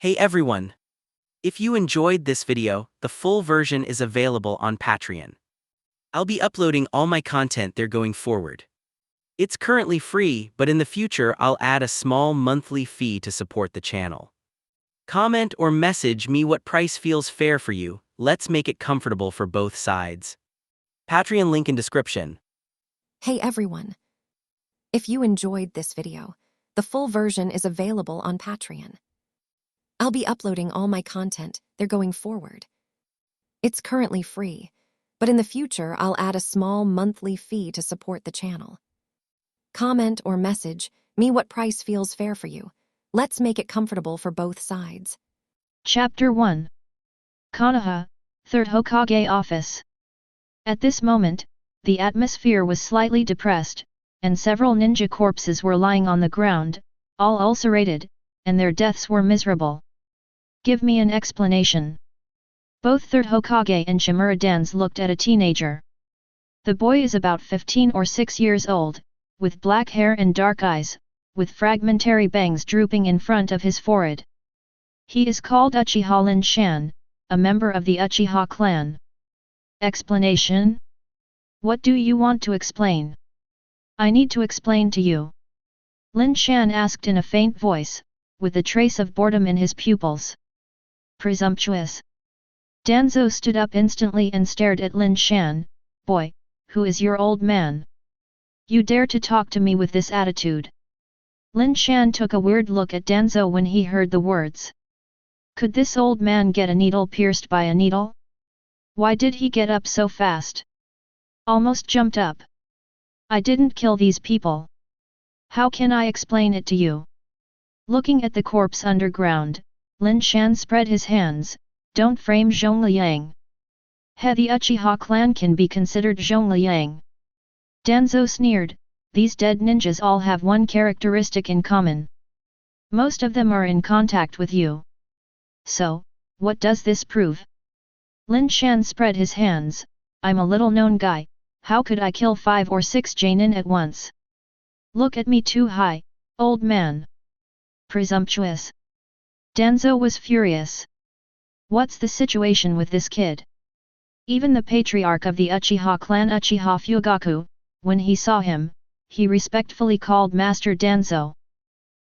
Hey everyone! If you enjoyed this video, the full version is available on Patreon. I'll be uploading all my content there going forward. It's currently free, but in the future I'll add a small monthly fee to support the channel. Comment or message me what price feels fair for you. Let's make it comfortable for both sides. Patreon link in description. Hey everyone! If you enjoyed this video, the full version is available on Patreon. I'll be uploading all my content there going forward. It's currently free, but in the future I'll add a small monthly fee to support the channel. Comment or message me what price feels fair for you. Let's make it comfortable for both sides. Chapter 1. Konoha, 3rd Hokage Office. At this moment, the atmosphere was slightly depressed, and several ninja corpses were lying on the ground, all ulcerated, and their deaths were miserable. Give me an explanation. Both 3rd Hokage and Shimura looked at a teenager. The boy is about 15 or 6 years old, with black hair and dark eyes, with fragmentary bangs drooping in front of his forehead. He is called Uchiha Lin Shan, a member of the Uchiha clan. Explanation? What do you want to explain? I need to explain to you. Lin Shan asked in a faint voice, with a trace of boredom in his pupils. Presumptuous. Danzo stood up instantly and stared at Lin Shan. Boy, who is your old man? You dare to talk to me with this attitude? Lin Shan took a weird look at Danzo when he heard the words. Could this old man get a needle pierced by a needle? Why did he get up so fast? Almost jumped up. I didn't kill these people. How can I explain it to you? Looking at the corpse underground, Lin Shan spread his hands. Don't frame Zhongliang. He, the Uchiha clan can be considered Zhongliang. Danzo sneered. These dead ninjas all have one characteristic in common. Most of them are in contact with you. So, what does this prove? Lin Shan spread his hands. I'm a little known guy, how could I kill 5 or 6 Jainin at once? Look at me too high, old man. Presumptuous. Danzo was furious. What's the situation with this kid? Even the patriarch of the Uchiha clan Uchiha Fugaku, when he saw him, he respectfully called Master Danzo.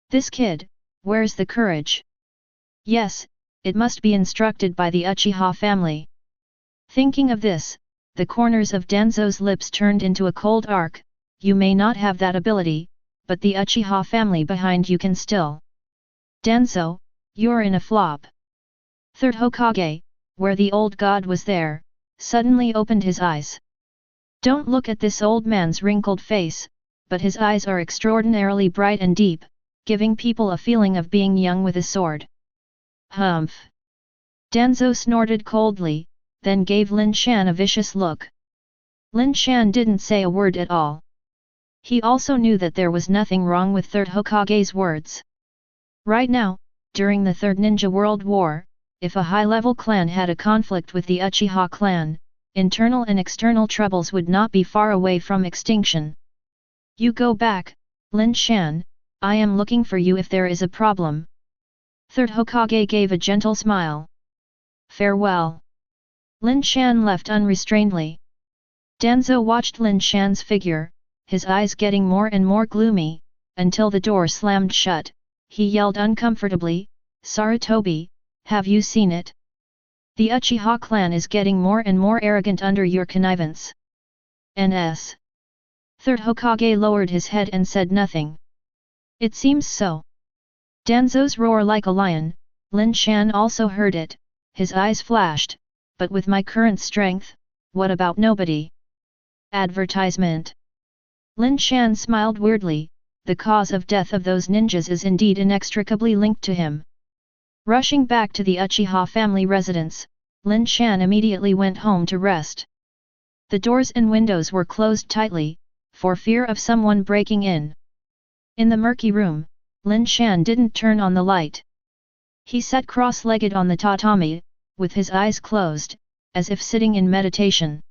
This kid, where's the courage? Yes, it must be instructed by the Uchiha family. Thinking of this, the corners of Danzo's lips turned into a cold arc. You may not have that ability, but the Uchiha family behind you can still. Danzo, you're in a flop. 3rd Hokage, where the old god was there, suddenly opened his eyes. Don't look at this old man's wrinkled face, but his eyes are extraordinarily bright and deep, giving people a feeling of being young with a sword. Humph! Danzo snorted coldly, then gave Lin Shan a vicious look. Lin Shan didn't say a word at all. He also knew that there was nothing wrong with 3rd Hokage's words. Right now, during the 3rd Ninja World War, if a high-level clan had a conflict with the Uchiha clan, internal and external troubles would not be far away from extinction. You go back, Lin Shan, I am looking for you if there is a problem. 3rd Hokage gave a gentle smile. Farewell. Lin Shan left unrestrainedly. Danzo watched Lin Shan's figure, his eyes getting more and more gloomy, until the door slammed shut. He yelled uncomfortably, Sarutobi, have you seen it? The Uchiha clan is getting more and more arrogant under your connivance. NS. 3rd Hokage lowered his head and said nothing. It seems so. Danzo's roar like a lion, Lin Shan also heard it, his eyes flashed, but with my current strength, what about nobody? Advertisement. Lin Shan smiled weirdly. The cause of death of those ninjas is indeed inextricably linked to him. Rushing back to the Uchiha family residence, Lin Shan immediately went home to rest. The doors and windows were closed tightly, for fear of someone breaking in. In the murky room, Lin Shan didn't turn on the light. He sat cross-legged on the tatami, with his eyes closed, as if sitting in meditation.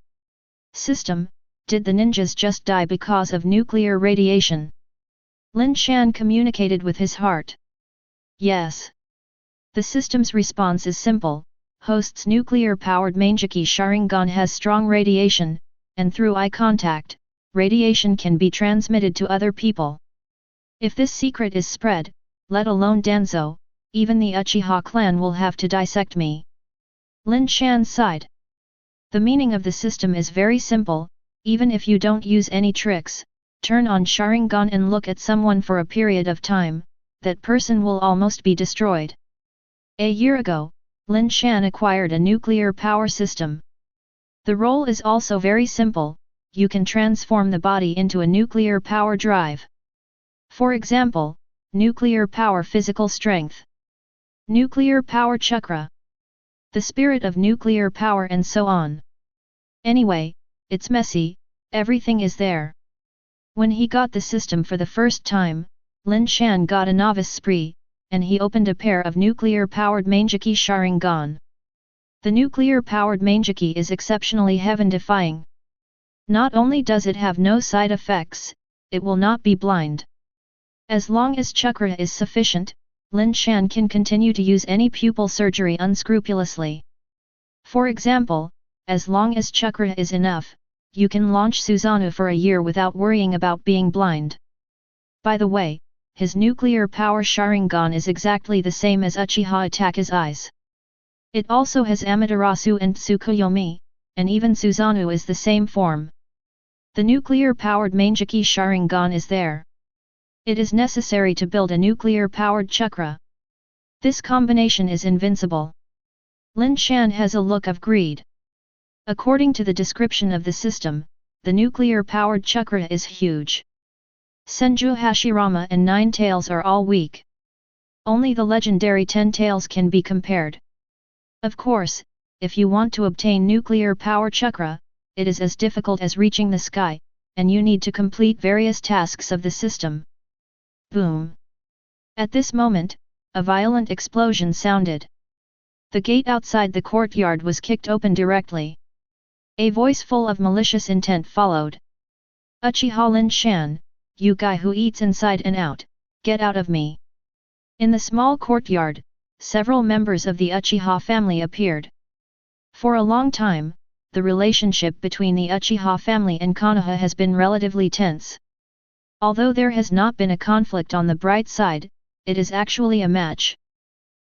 System, did the ninjas just die because of nuclear radiation? Lin Shan communicated with his heart. Yes. The system's response is simple. Host's nuclear-powered Manjiki Sharingan has strong radiation, and through eye contact, radiation can be transmitted to other people. If this secret is spread, let alone Danzo, even the Uchiha clan will have to dissect me. Lin Shan sighed. The meaning of the system is very simple. Even if you don't use any tricks, turn on Sharingan and look at someone for a period of time, that person will almost be destroyed. A year ago, Lin Shan acquired a nuclear power system. The role is also very simple. You can transform the body into a nuclear power drive. For example, nuclear power physical strength, nuclear power chakra, the spirit of nuclear power and so on. Anyway, it's messy, everything is there. When he got the system for the first time, Lin Shan got a novice spree, and he opened a pair of nuclear-powered Manjiki Sharingan. The nuclear-powered Manjiki is exceptionally heaven-defying. Not only does it have no side effects, it will not be blind. As long as chakra is sufficient, Lin Shan can continue to use any pupil surgery unscrupulously. For example, as long as chakra is enough, you can launch Susanoo for a year without worrying about being blind. By the way, his nuclear power Sharingan is exactly the same as Uchiha Itachi's eyes. It also has Amaterasu and Tsukuyomi, and even Susanoo is the same form. The nuclear-powered Manjiki Sharingan is there. It is necessary to build a nuclear-powered chakra. This combination is invincible. Lin Shan has a look of greed. According to the description of the system, the nuclear-powered chakra is huge. Senju Hashirama and Nine Tails are all weak. Only the legendary 10 Tails can be compared. Of course, if you want to obtain nuclear power chakra, it is as difficult as reaching the sky, and you need to complete various tasks of the system. Boom! At this moment, a violent explosion sounded. The gate outside the courtyard was kicked open directly. A voice full of malicious intent followed. Uchiha Lin Shan, you guy who eats inside and out, get out of me. In the small courtyard, several members of the Uchiha family appeared. For a long time, the relationship between the Uchiha family and Konoha has been relatively tense. Although there has not been a conflict on the bright side, it is actually a match.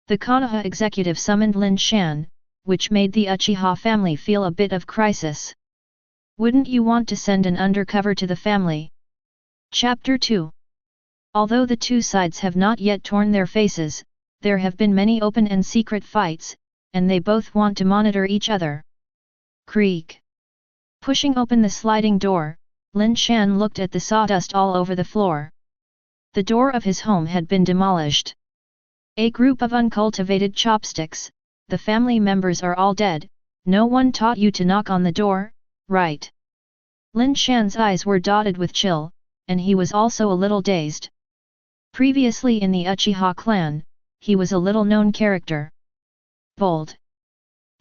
The Konoha executive summoned Lin Shan, which made the Uchiha family feel a bit of crisis. Wouldn't you want to send an undercover to the family? Chapter 2. Although the two sides have not yet torn their faces, there have been many open and secret fights, and they both want to monitor each other. Creak. Pushing open the sliding door, Lin Shan looked at the sawdust all over the floor. The door of his home had been demolished. A group of uncultivated chopsticks, the family members are all dead, no one taught you to knock on the door, right? Lin Shan's eyes were dotted with chill, and he was also a little dazed. Previously in the Uchiha clan, he was a little-known character. Bold.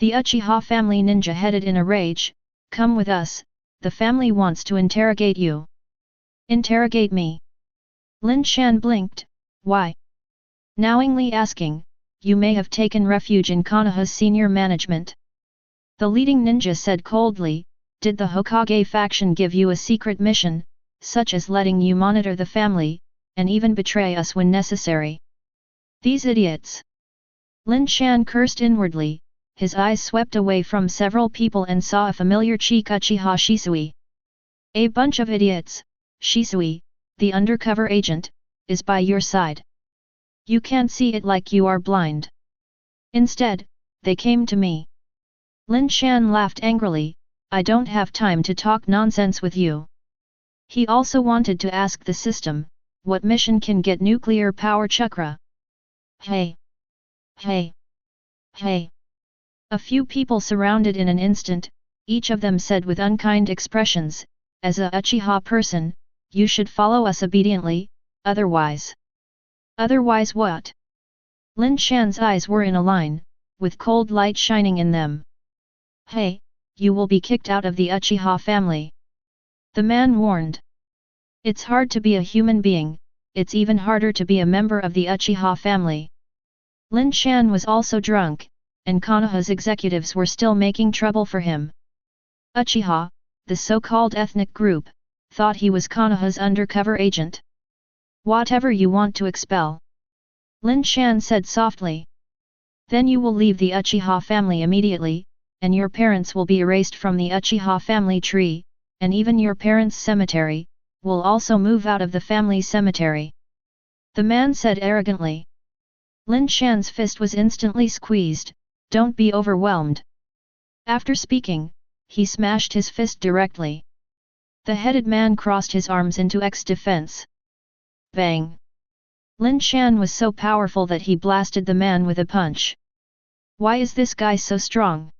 The Uchiha family ninja headed in a rage, come with us, the family wants to interrogate you. Interrogate me? Lin Shan blinked, why? Knowingly asking, you may have taken refuge in Konoha's senior management. The leading ninja said coldly, did the Hokage faction give you a secret mission, such as letting you monitor the family, and even betray us when necessary? These idiots! Lin Shan cursed inwardly, his eyes swept away from several people and saw a familiar cheek Uchiha Shisui. A bunch of idiots, Shisui, the undercover agent, is by your side. You can't see it like you are blind. Instead, they came to me. Lin Shan laughed angrily, I don't have time to talk nonsense with you. He also wanted to ask the system, what mission can get nuclear power chakra? Hey! Hey! Hey! A few people surrounded in an instant, each of them said with unkind expressions, as a Uchiha person, you should follow us obediently, otherwise. Otherwise what? Lin Shan's eyes were in a line, with cold light shining in them. Hey, you will be kicked out of the Uchiha family. The man warned. It's hard to be a human being, it's even harder to be a member of the Uchiha family. Lin Shan was also drunk, and Konoha's executives were still making trouble for him. Uchiha, the so-called ethnic group, thought he was Konoha's undercover agent. Whatever you want to expel. Lin Shan said softly. Then you will leave the Uchiha family immediately, and your parents will be erased from the Uchiha family tree, and even your parents' cemetery, will also move out of the family cemetery. The man said arrogantly. Lin Shan's fist was instantly squeezed. Don't be overwhelmed. After speaking, he smashed his fist directly. The headed man crossed his arms into X defense. Bang! Lin Shan was so powerful that he blasted the man with a punch. Why is this guy so strong?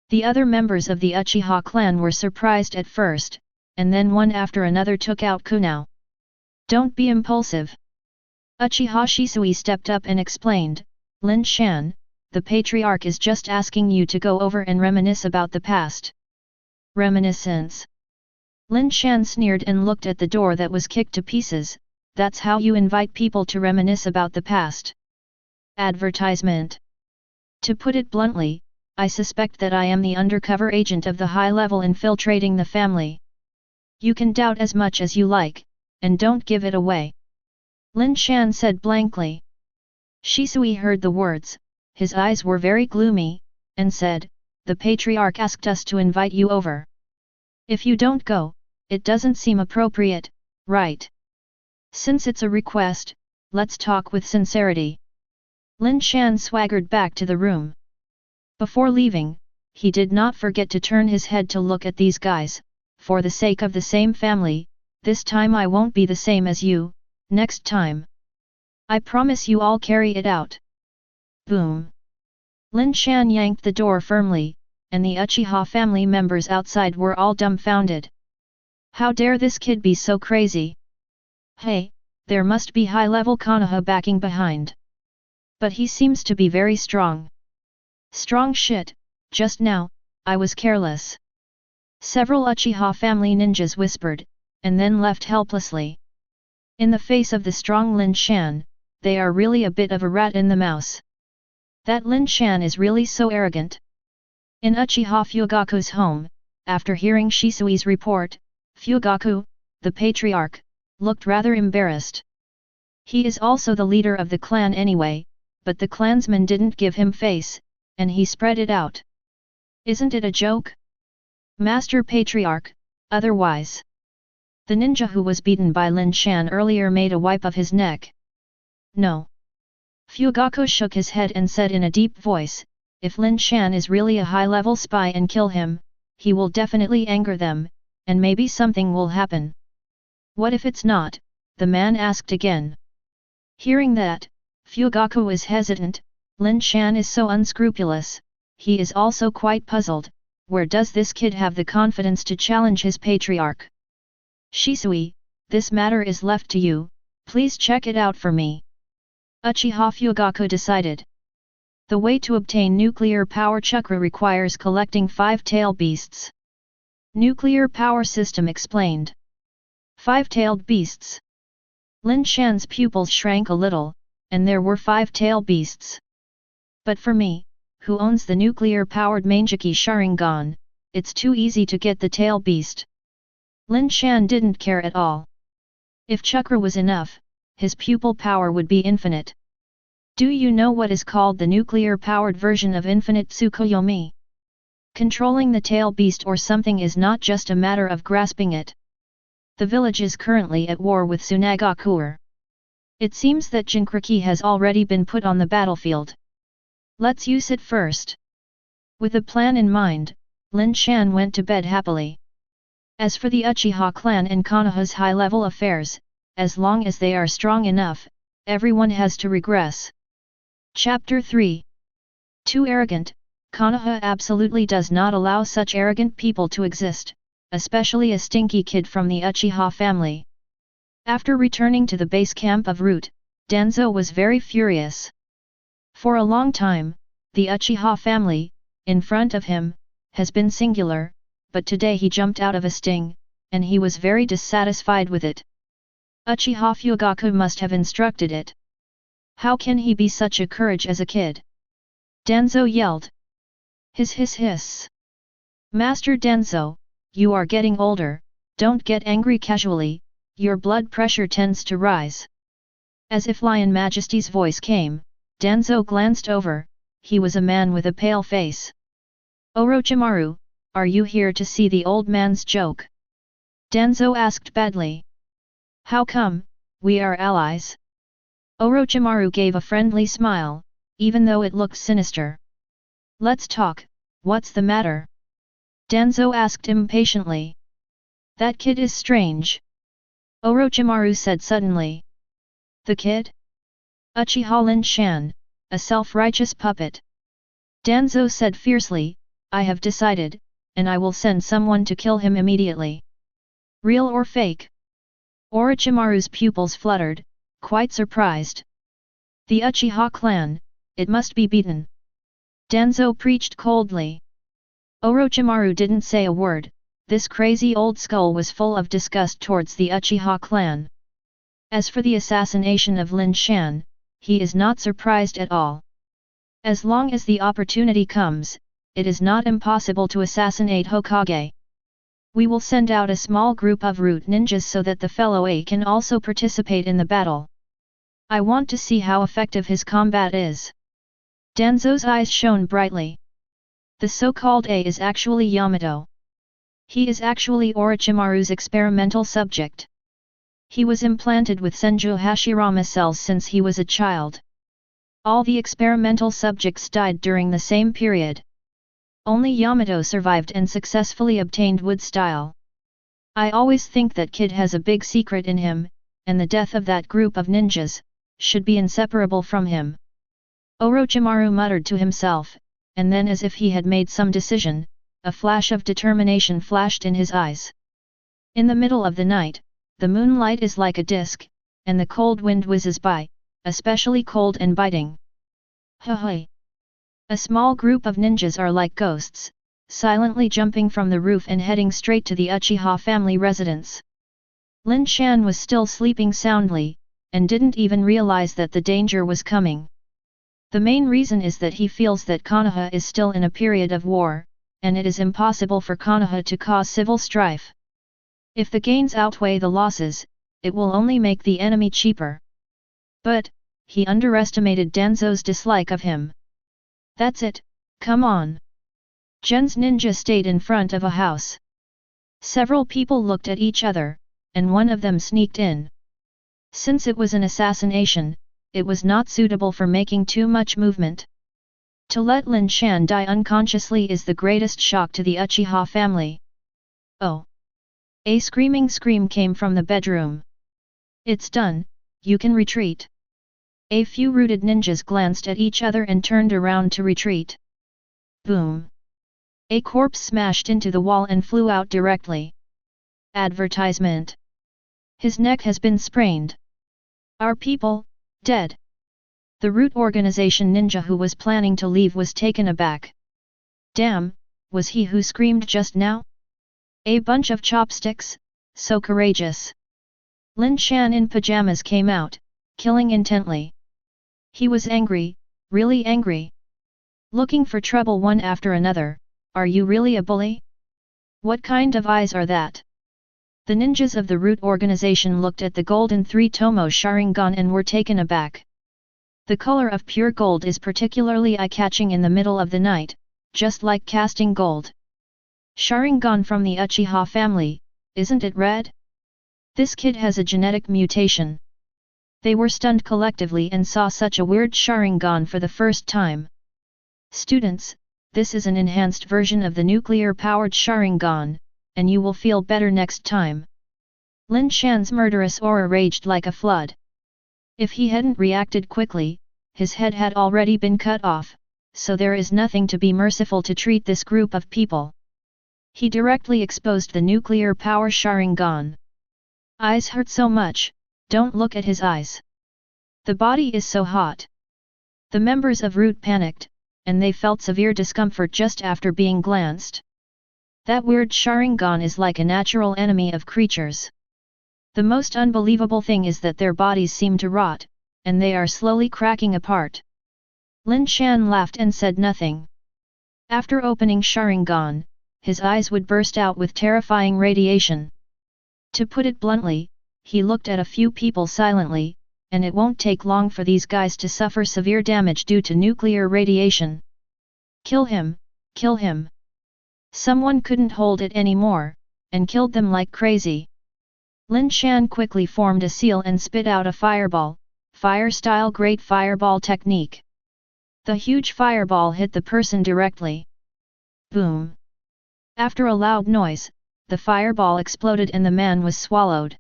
The other members of the Uchiha clan were surprised at first, and then one after another took out Kunao. Don't be impulsive. Uchiha Shisui stepped up and explained, Lin Shan, the patriarch is just asking you to go over and reminisce about the past. Reminiscence. Lin Shan sneered and looked at the door that was kicked to pieces. That's how you invite people to reminisce about the past. Advertisement. To put it bluntly, I suspect that I am the undercover agent of the high-level infiltrating the family. You can doubt as much as you like, and don't give it away. Lin Shan said blankly. Shisui heard the words, his eyes were very gloomy, and said, the patriarch asked us to invite you over. If you don't go, it doesn't seem appropriate, right? Since it's a request, let's talk with sincerity. Lin Shan swaggered back to the room. Before leaving, he did not forget to turn his head to look at these guys. For the sake of the same family, this time I won't be the same as you, next time. I promise you I'll carry it out. Boom. Lin Shan yanked the door firmly, and the Uchiha family members outside were all dumbfounded. How dare this kid be so crazy? Hey, there must be high-level Konoha backing behind. But he seems to be very strong. Strong shit, just now, I was careless. Several Uchiha family ninjas whispered, and then left helplessly. In the face of the strong Lin Shan, they are really a bit of a rat in the mouse. That Lin Shan is really so arrogant. In Uchiha Fugaku's home, after hearing Shisui's report, Fugaku, the patriarch, looked rather embarrassed. He is also the leader of the clan anyway, but the clansmen didn't give him face, and he spread it out. Isn't it a joke? Master Patriarch, otherwise. The ninja who was beaten by Lin Shan earlier made a wipe of his neck. No. Fugaku shook his head and said in a deep voice, if Lin Shan is really a high-level spy and kill him, he will definitely anger them, and maybe something will happen. What if it's not? The man asked again. Hearing that, Fugaku is hesitant. Lin Shan is so unscrupulous, he is also quite puzzled. Where does this kid have the confidence to challenge his patriarch? Shisui, this matter is left to you, please check it out for me. Uchiha Fugaku decided. The way to obtain nuclear power chakra requires collecting 5 tail beasts. Nuclear power system explained. 5-tailed beasts. Lin Shan's pupils shrank a little, and there were 5 tail beasts. But for me, who owns the nuclear-powered Mangeki Sharingan, it's too easy to get the tail beast. Lin Shan didn't care at all. If chakra was enough, his pupil power would be infinite. Do you know what is called the nuclear-powered version of infinite Tsukuyomi? Controlling the tail beast or something is not just a matter of grasping it. The village is currently at war with Sunagakure. It seems that Jinkriki has already been put on the battlefield. Let's use it first. With a plan in mind, Lin Shan went to bed happily. As for the Uchiha clan and Konoha's high-level affairs, as long as they are strong enough, everyone has to regress. Chapter 3. Too arrogant, Konoha absolutely does not allow such arrogant people to exist, especially a stinky kid from the Uchiha family. After returning to the base camp of Root, Danzo was very furious. For a long time, the Uchiha family, in front of him, has been singular, but today he jumped out of a sting, and he was very dissatisfied with it. Uchiha Fugaku must have instructed it. How can he be such a courage as a kid? Danzo yelled. Hiss. Master Danzo, you are getting older, don't get angry casually, your blood pressure tends to rise. As if Lion Majesty's voice came, Danzo glanced over, he was a man with a pale face. Orochimaru, are you here to see the old man's joke? Danzo asked badly. How come, we are allies? Orochimaru gave a friendly smile, even though it looked sinister. Let's talk, what's the matter? Danzo asked impatiently. That kid is strange. Orochimaru said suddenly. The kid? Uchiha Lin Shan, a self-righteous puppet. Danzo said fiercely, I have decided, and I will send someone to kill him immediately. Real or fake? Orochimaru's pupils fluttered, quite surprised. The Uchiha clan, it must be beaten. Danzo preached coldly. Orochimaru didn't say a word, this crazy old skull was full of disgust towards the Uchiha clan. As for the assassination of Lin Shan, he is not surprised at all. As long as the opportunity comes, it is not impossible to assassinate Hokage. We will send out a small group of root ninjas so that the fellow A can also participate in the battle. I want to see how effective his combat is. Danzo's eyes shone brightly. The so-called A is actually Yamato. He is actually Orochimaru's experimental subject. He was implanted with Senju Hashirama cells since he was a child. All the experimental subjects died during the same period. Only Yamato survived and successfully obtained wood style. I always think that kid has a big secret in him, and the death of that group of ninjas should be inseparable from him. Orochimaru muttered to himself, and then as if he had made some decision, a flash of determination flashed in his eyes. In the middle of the night, the moonlight is like a disk, and the cold wind whizzes by, especially cold and biting. Hey! A small group of ninjas are like ghosts, silently jumping from the roof and heading straight to the Uchiha family residence. Lin Shan was still sleeping soundly, and didn't even realize that the danger was coming. The main reason is that he feels that Konoha is still in a period of war, and it is impossible for Konoha to cause civil strife. If the gains outweigh the losses, it will only make the enemy cheaper. But, he underestimated Danzo's dislike of him. That's it, come on. Gen's ninja stayed in front of a house. Several people looked at each other, and one of them sneaked in. Since it was an assassination, it was not suitable for making too much movement. To let Lin Shan die unconsciously is the greatest shock to the Uchiha family. Oh! A screaming scream came from the bedroom. It's done, you can retreat. A few rooted ninjas glanced at each other and turned around to retreat. Boom! A corpse smashed into the wall and flew out directly. Advertisement. His neck has been sprained. Our people, dead. The root organization ninja who was planning to leave was taken aback. Damn, was he who screamed just now? A bunch of chopsticks, so courageous. Lin Shan in pajamas came out, killing intently. He was angry, really angry. Looking for trouble one after another, are you really a bully? What kind of eyes are that? The ninjas of the root organization looked at the golden three-tomo Sharingan and were taken aback. The color of pure gold is particularly eye-catching in the middle of the night, just like casting gold. Sharingan from the Uchiha family, isn't it red? This kid has a genetic mutation. They were stunned collectively and saw such a weird Sharingan for the first time. Students, this is an enhanced version of the nuclear-powered Sharingan, and you will feel better next time. Lin Shan's murderous aura raged like a flood. If he hadn't reacted quickly, his head had already been cut off, so there is nothing to be merciful to treat this group of people. He directly exposed the nuclear power Sharingan. Eyes hurt so much, don't look at his eyes. The body is so hot. The members of Root panicked, and they felt severe discomfort just after being glanced. That weird Sharingan is like a natural enemy of creatures. The most unbelievable thing is that their bodies seem to rot, and they are slowly cracking apart. Lin Shan laughed and said nothing. After opening Sharingan, his eyes would burst out with terrifying radiation. To put it bluntly, he looked at a few people silently, and it won't take long for these guys to suffer severe damage due to nuclear radiation. Kill him, kill him. Someone couldn't hold it anymore, and killed them like crazy. Lin Shan quickly formed a seal and spit out a fireball, fire-style great fireball technique. The huge fireball hit the person directly. Boom! After a loud noise, the fireball exploded and the man was swallowed.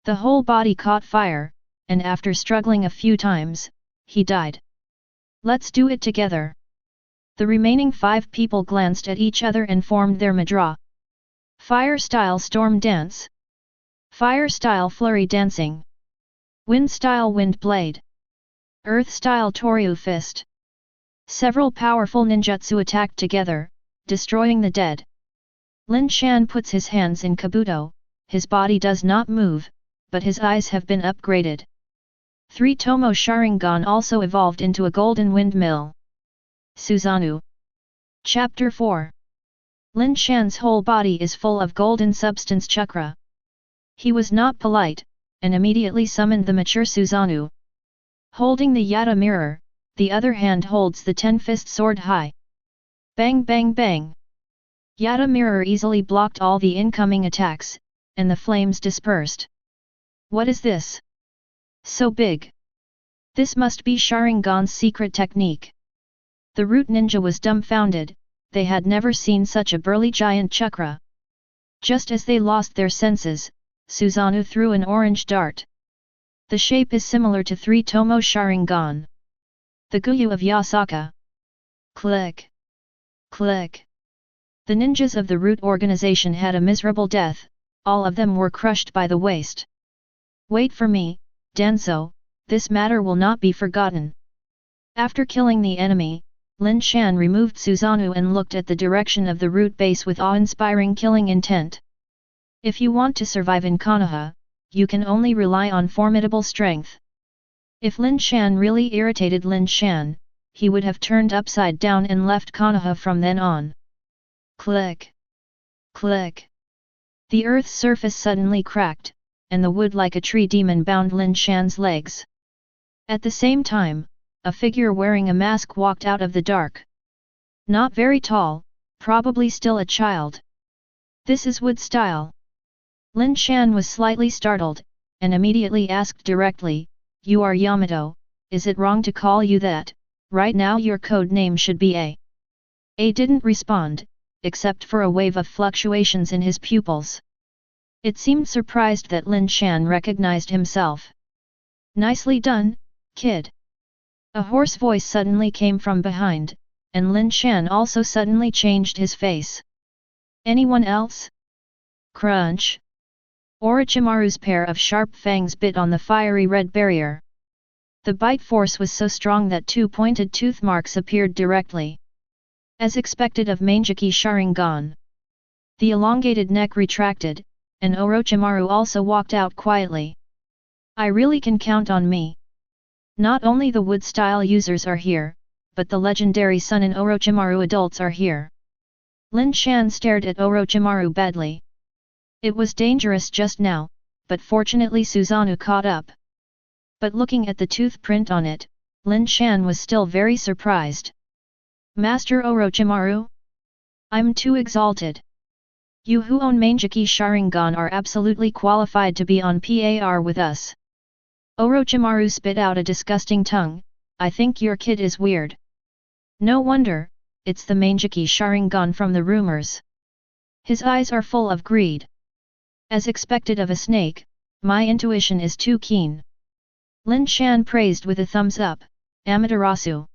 The whole body caught fire, and after struggling a few times, he died. Let's do it together. The remaining 5 people glanced at each other and formed their madra. Fire-style storm dance. Fire-style flurry dancing. Wind-style wind blade. Earth-style Toryu fist. Several powerful ninjutsu attacked together, destroying the dead. Lin Shan puts his hands in kabuto, his body does not move, but his eyes have been upgraded. 3 Tomo Sharingan also evolved into a golden windmill. Susanoo. Chapter 4. Lin Shan's whole body is full of golden substance chakra. He was not polite, and immediately summoned the mature Susanoo. Holding the Yata mirror, the other hand holds the 10-fist sword high. Bang bang bang! Yata mirror easily blocked all the incoming attacks, and the flames dispersed. What is this? So big! This must be Sharingan's secret technique. The root ninja was dumbfounded, they had never seen such a burly giant chakra. Just as they lost their senses, Susanoo threw an orange dart. The shape is similar to 3 Tomo Sharingan. The Guyu of Yasaka. Click! Click! The ninjas of the root organization had a miserable death, all of them were crushed by the waste. Wait for me, Danzo, this matter will not be forgotten. After killing the enemy, Lin Shan removed Susanoo and looked at the direction of the root base with awe-inspiring killing intent. If you want to survive in Konoha, you can only rely on formidable strength. If Lin Shan really irritated Lin Shan, he would have turned upside down and left Konoha from then on. Click! Click! The earth's surface suddenly cracked, and the wood like a tree demon bound Lin Shan's legs. At the same time, a figure wearing a mask walked out of the dark. Not very tall, probably still a child. This is wood style. Lin Shan was slightly startled, and immediately asked directly, "You are Yamato, is it wrong to call you that? Right now your code name should be A." A didn't respond, except for a wave of fluctuations in his pupils. It seemed surprised that Lin Shan recognized himself. "Nicely done, kid." A hoarse voice suddenly came from behind, and Lin Shan also suddenly changed his face. "Anyone else?" Crunch! Orochimaru's pair of sharp fangs bit on the fiery red barrier. The bite force was so strong that 2 pointed tooth marks appeared directly. As expected of Manjiki Sharingan. The elongated neck retracted, and Orochimaru also walked out quietly. "I really can count on me. Not only the wood-style users are here, but the legendary Sun and Orochimaru adults are here." Lin Shan stared at Orochimaru badly. It was dangerous just now, but fortunately Susanoo caught up. But looking at the tooth print on it, Lin Shan was still very surprised. "Master Orochimaru? I'm too exalted. You who own Manjiki Sharingan are absolutely qualified to be on par with us." Orochimaru spit out a disgusting tongue, "I think your kid is weird." "No wonder, it's the Manjiki Sharingan from the rumors." His eyes are full of greed. "As expected of a snake, my intuition is too keen." Lin Shan praised with a thumbs up, "Amaterasu."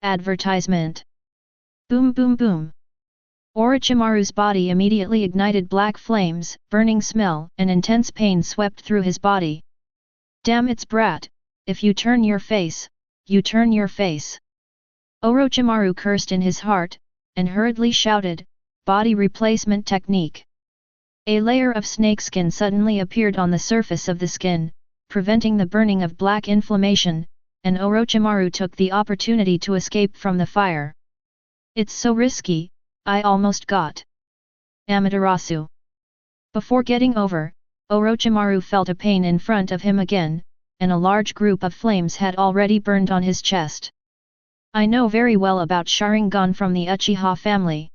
Advertisement. Boom boom boom. Orochimaru's body immediately ignited black flames, burning smell and intense pain swept through his body. "Damn its brat, if you turn your face, you turn your face." Orochimaru cursed in his heart, and hurriedly shouted, "Body replacement technique." A layer of snakeskin suddenly appeared on the surface of the skin, preventing the burning of black inflammation, and Orochimaru took the opportunity to escape from the fire. It's so risky, I almost got Amaterasu. Before getting over, Orochimaru felt a pain in front of him again, and a large group of flames had already burned on his chest. I know very well about Sharingan from the Uchiha family.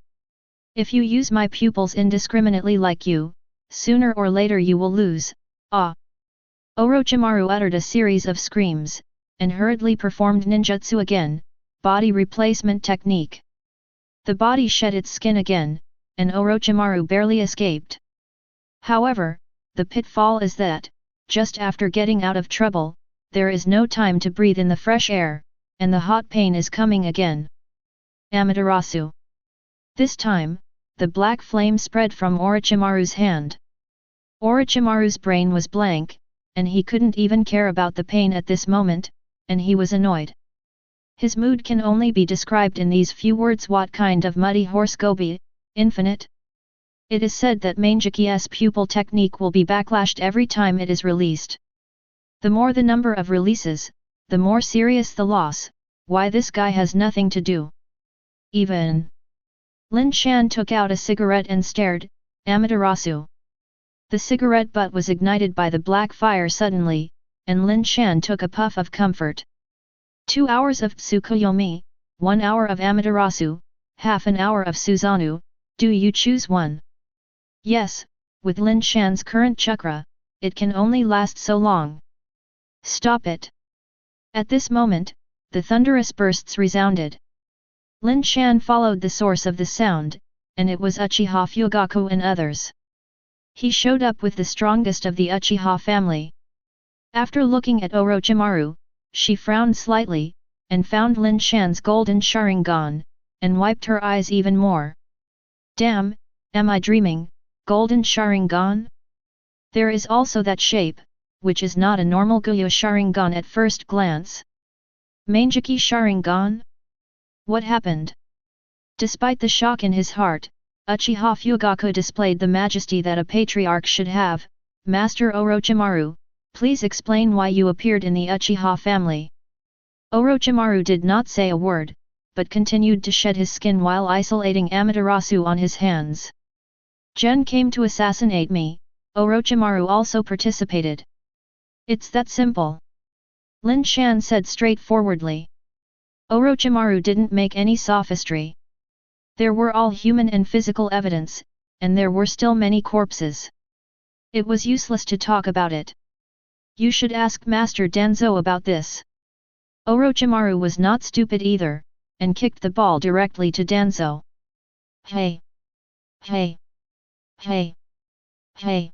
If you use my pupils indiscriminately like you, sooner or later you will lose, ah! Orochimaru uttered a series of screams, and hurriedly performed ninjutsu again, body replacement technique. The body shed its skin again, and Orochimaru barely escaped. However, the pitfall is that, just after getting out of trouble, there is no time to breathe in the fresh air, and the hot pain is coming again. Amaterasu. This time, the black flame spread from Orochimaru's hand. Orochimaru's brain was blank, and he couldn't even care about the pain at this moment, and he was annoyed. His mood can only be described in these few words: what kind of muddy horse gobi, infinite? It is said that Mangeki's pupil technique will be backlashed every time it is released. The more the number of releases, the more serious the loss. Why this guy has nothing to do. Even. Lin Shan took out a cigarette and stared, Amaterasu. The cigarette butt was ignited by the black fire suddenly, and Lin Shan took a puff of comfort. 2 hours of Tsukuyomi, 1 hour of Amaterasu, half an hour of Susanoo, do you choose one? Yes, with Lin Shan's current chakra, it can only last so long. Stop it. At this moment, the thunderous bursts resounded. Lin Shan followed the source of the sound, and it was Uchiha Fugaku and others. He showed up with the strongest of the Uchiha family. After looking at Orochimaru, she frowned slightly, and found Lin Shan's golden Sharingan, and wiped her eyes even more. Damn, am I dreaming, golden Sharingan? There is also that shape, which is not a normal Guyo Sharingan at first glance. Mangeki Sharingan? What happened? Despite the shock in his heart, Uchiha Fugaku displayed the majesty that a patriarch should have. Master Orochimaru, please explain why you appeared in the Uchiha family. Orochimaru did not say a word, but continued to shed his skin while isolating Amaterasu on his hands. Gen came to assassinate me, Orochimaru also participated. It's that simple. Lin Shan said straightforwardly. Orochimaru didn't make any sophistry. There were all human and physical evidence, and there were still many corpses. It was useless to talk about it. You should ask Master Danzo about this. Orochimaru was not stupid either, and kicked the ball directly to Danzo. Hey! Hey! Hey! Hey!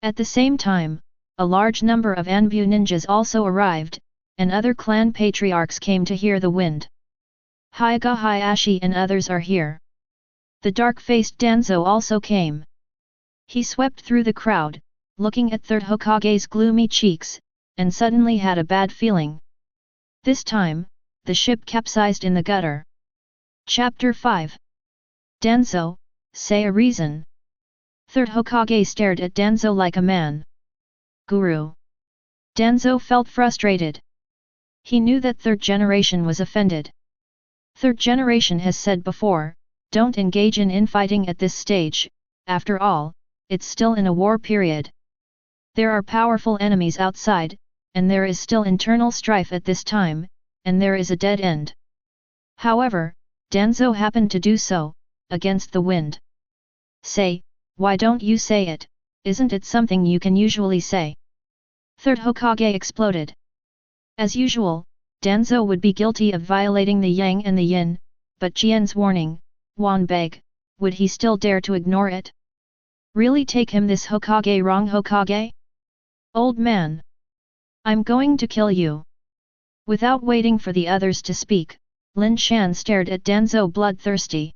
At the same time, a large number of Anbu ninjas also arrived, and other clan patriarchs came to hear the wind. Hyuga Hayashi and others are here. The dark-faced Danzo also came. He swept through the crowd, looking at Third Hokage's gloomy cheeks, and suddenly had a bad feeling. This time, the ship capsized in the gutter. Chapter 5. Danzo, say a reason. Third Hokage stared at Danzo like a man. Guru. Danzo felt frustrated. He knew that third generation was offended. Third generation has said before, don't engage in infighting at this stage, after all, it's still in a war period. There are powerful enemies outside, and there is still internal strife at this time, and there is a dead end. However, Danzo happened to do so, against the wind. Say, why don't you say it, isn't it something you can usually say? Third Hokage exploded. As usual, Danzo would be guilty of violating the yang and the yin, but Jian's warning, Wanbeg, would he still dare to ignore it? Really take him this Hokage wrong, Hokage? Old man! I'm going to kill you! Without waiting for the others to speak, Lin Shan stared at Danzo bloodthirsty.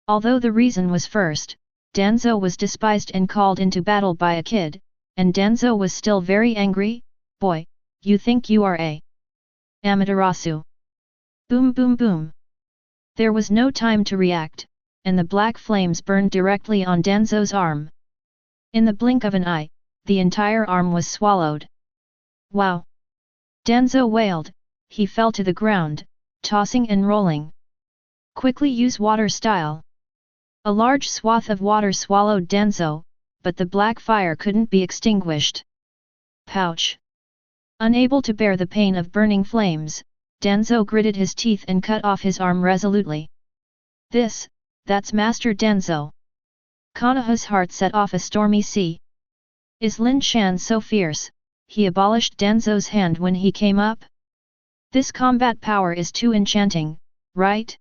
Although the reason was first, Danzo was despised and called into battle by a kid, and Danzo was still very angry. Boy, you think you are a Amaterasu. Boom boom boom. There was no time to react, and the black flames burned directly on Danzo's arm. In the blink of an eye, the entire arm was swallowed. Wow! Danzo wailed, he fell to the ground, tossing and rolling. Quickly use water style. A large swath of water swallowed Danzo, but the black fire couldn't be extinguished. Pouch! Unable to bear the pain of burning flames, Danzo gritted his teeth and cut off his arm resolutely. That's Master Danzo. Konoha's heart set off a stormy sea. Is Lin Shan so fierce? He abolished Danzo's hand when he came up? This combat power is too enchanting, right?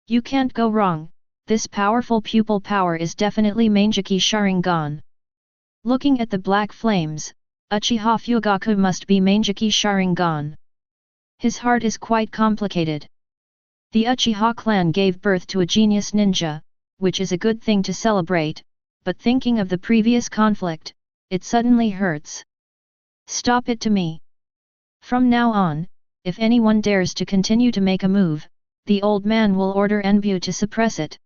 You can't go wrong, this powerful pupil power is definitely Manjiki Sharingan. Looking at the black flames, Uchiha Fugaku must be Manjiki Sharingan. His heart is quite complicated. The Uchiha clan gave birth to a genius ninja, which is a good thing to celebrate, but thinking of the previous conflict, it suddenly hurts. Stop it to me. From now on, if anyone dares to continue to make a move, the old man will order Anbu to suppress it.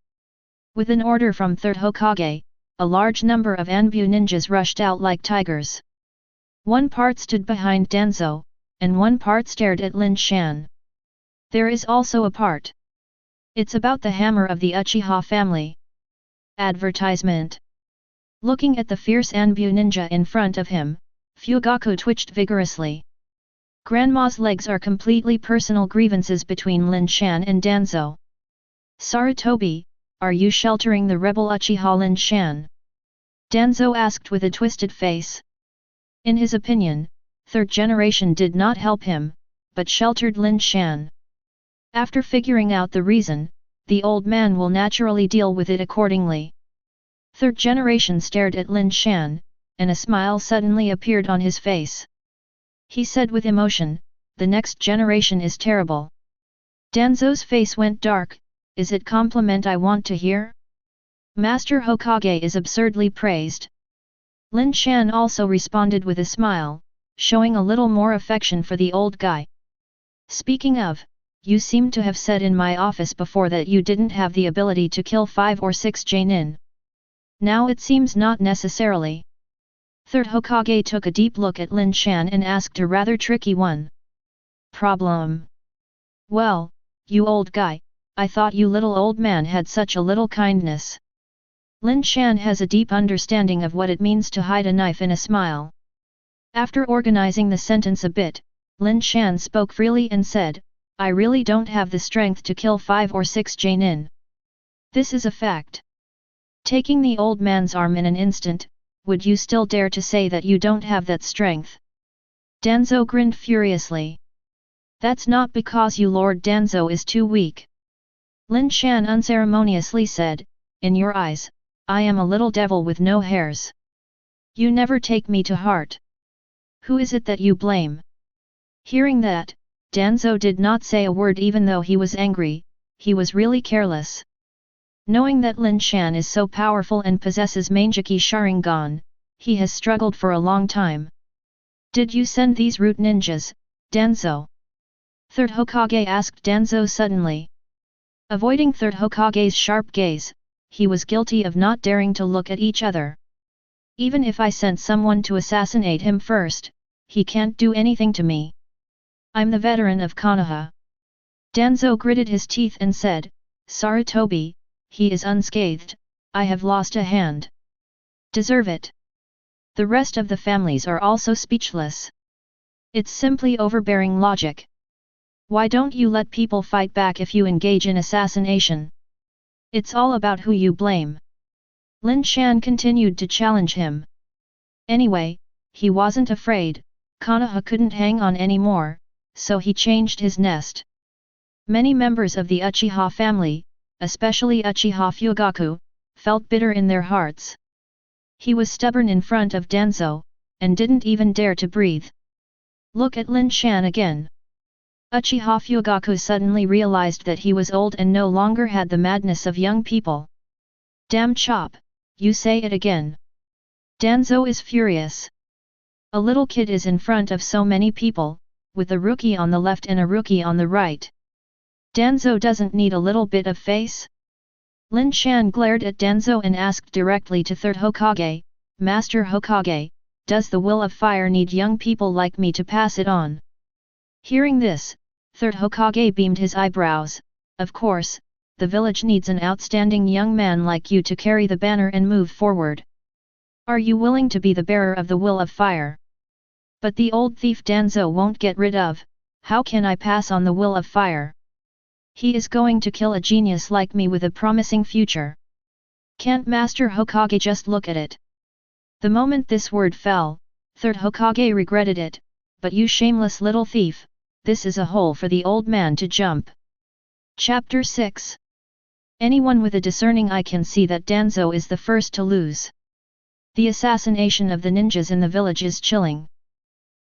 With an order from 3rd Hokage, a large number of Anbu ninjas rushed out like tigers. One part stood behind Danzo, and one part stared at Lin Shan. There is also a part. It's about the hammer of the Uchiha family. Advertisement. Looking at the fierce Anbu ninja in front of him, Fugaku twitched vigorously. Grandma's legs are completely personal grievances between Lin Shan and Danzo. Sarutobi, are you sheltering the rebel Uchiha Lin Shan? Danzo asked with a twisted face. In his opinion, 3rd generation did not help him, but sheltered Lin Shan. After figuring out the reason, the old man will naturally deal with it accordingly. 3rd generation stared at Lin Shan, and a smile suddenly appeared on his face. He said with emotion, the next generation is terrible. Danzo's face went dark, is it compliment I want to hear? Master Hokage is absurdly praised. Lin Shan also responded with a smile, showing a little more affection for the old guy. Speaking of, you seem to have said in my office before that you didn't have the ability to kill 5 or 6 Jonin. Now it seems not necessarily. 3rd Hokage took a deep look at Lin Shan and asked a rather tricky one. Problem? Well, you old guy, I thought you little old man had such a little kindness. Lin Shan has a deep understanding of what it means to hide a knife in a smile. After organizing the sentence a bit, Lin Shan spoke freely and said, I really don't have the strength to kill 5 or 6 Jonin. This is a fact. Taking the old man's arm in an instant, would you still dare to say that you don't have that strength? Danzo grinned furiously. That's not because you Lord Danzo is too weak. Lin Shan unceremoniously said, in your eyes, I am a little devil with no hairs. You never take me to heart. Who is it that you blame? Hearing that, Danzo did not say a word even though he was angry, he was really careless. Knowing that Lin Shan is so powerful and possesses Manjiki Sharingan, he has struggled for a long time. Did you send these root ninjas, Danzo? 3rd Hokage asked Danzo suddenly. Avoiding 3rd Hokage's sharp gaze, he was guilty of not daring to look at each other. Even if I sent someone to assassinate him first, he can't do anything to me. I'm the veteran of Konoha. Danzo gritted his teeth and said, Sarutobi, he is unscathed, I have lost a hand. Deserve it. The rest of the families are also speechless. It's simply overbearing logic. Why don't you let people fight back if you engage in assassination? It's all about who you blame. Lin Shan continued to challenge him. Anyway, he wasn't afraid, Konoha couldn't hang on anymore, so he changed his nest. Many members of the Uchiha family, especially Uchiha Fugaku, felt bitter in their hearts. He was stubborn in front of Danzo, and didn't even dare to breathe. Look at Lin Shan again. Uchiha Fugaku suddenly realized that he was old and no longer had the madness of young people. Damn chop, you say it again. Danzo is furious. A little kid is in front of so many people, with a rookie on the left and a rookie on the right. Danzo doesn't need a little bit of face? Lin Shan glared at Danzo and asked directly to 3rd Hokage, Master Hokage, does the will of fire need young people like me to pass it on? Hearing this, third Hokage beamed his eyebrows. Of course, the village needs an outstanding young man like you to carry the banner and move forward. Are you willing to be the bearer of the will of fire? But the old thief Danzo won't get rid of. How can I pass on the will of fire? He is going to kill a genius like me with a promising future. Can't Master Hokage just look at it? The moment this word fell, third Hokage regretted it, but you shameless little thief, this is a hole for the old man to jump. Chapter 6. Anyone with a discerning eye can see that Danzo is the first to lose. The assassination of the ninjas in the village is chilling.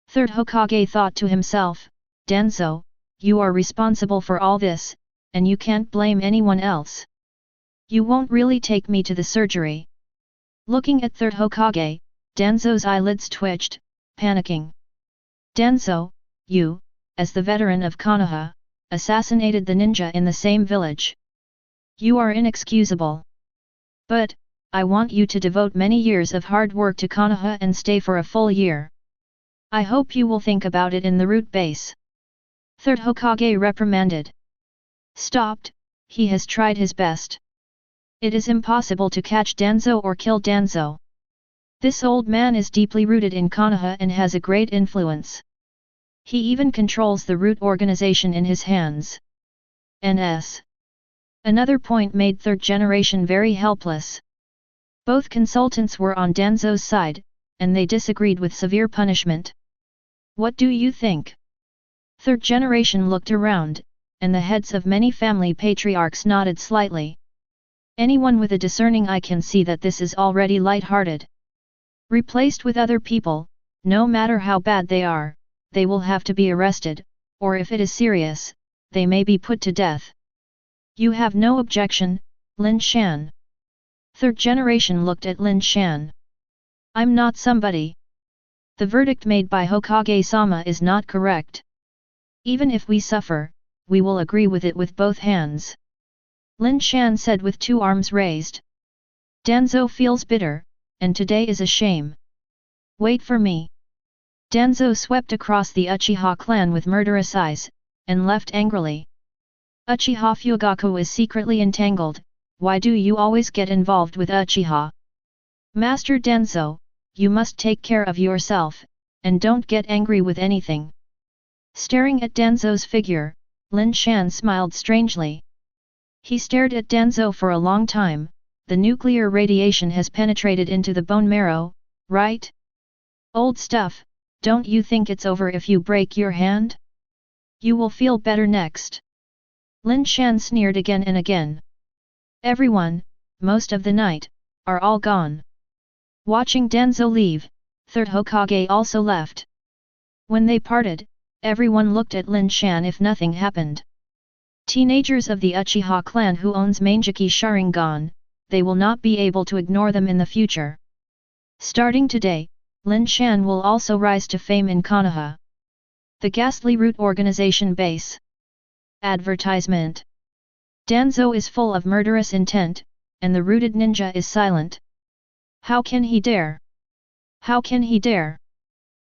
Third Hokage thought to himself, Danzo, you are responsible for all this, and you can't blame anyone else. You won't really take me to the surgery. Looking at third Hokage, Danzo's eyelids twitched, panicking. Danzo, you, as the veteran of Konoha, assassinated the ninja in the same village. You are inexcusable. But, I want you to devote many years of hard work to Konoha and stay for a full year. I hope you will think about it in the root base. Third Hokage reprimanded. Stopped, he has tried his best. It is impossible to catch Danzo or kill Danzo. This old man is deeply rooted in Konoha and has a great influence. He even controls the root organization in his hands. NS. Another point made third generation very helpless. Both consultants were on Danzo's side, and they disagreed with severe punishment. What do you think? Third generation looked around, and the heads of many family patriarchs nodded slightly. Anyone with a discerning eye can see that this is already light-hearted. Replaced with other people, no matter how bad they are, they will have to be arrested, or if it is serious, they may be put to death. You have no objection, Lin Shan. Third generation looked at Lin Shan. I'm not somebody. The verdict made by Hokage-sama is not correct. Even if we suffer, we will agree with it with both hands. Lin Shan said with two arms raised. Danzo feels bitter, and today is a shame. Wait for me. Danzo swept across the Uchiha clan with murderous eyes, and left angrily. Uchiha Fugaku is secretly entangled, why do you always get involved with Uchiha? Master Danzo, you must take care of yourself, and don't get angry with anything. Staring at Danzo's figure, Lin Shan smiled strangely. He stared at Danzo for a long time. The nuclear radiation has penetrated into the bone marrow, right? Old stuff, don't you think it's over if you break your hand? You will feel better next. Lin Shan sneered again and again. Everyone, most of the night, are all gone. Watching Danzo leave, third Hokage also left. When they parted, everyone looked at Lin Shan if nothing happened. Teenagers of the Uchiha clan who owns Manjiki Sharingan, they will not be able to ignore them in the future. Starting today, Lin Shan will also rise to fame in Konoha. The ghastly root organization base. Advertisement. Danzo is full of murderous intent, and the rooted ninja is silent. How can he dare? How can he dare?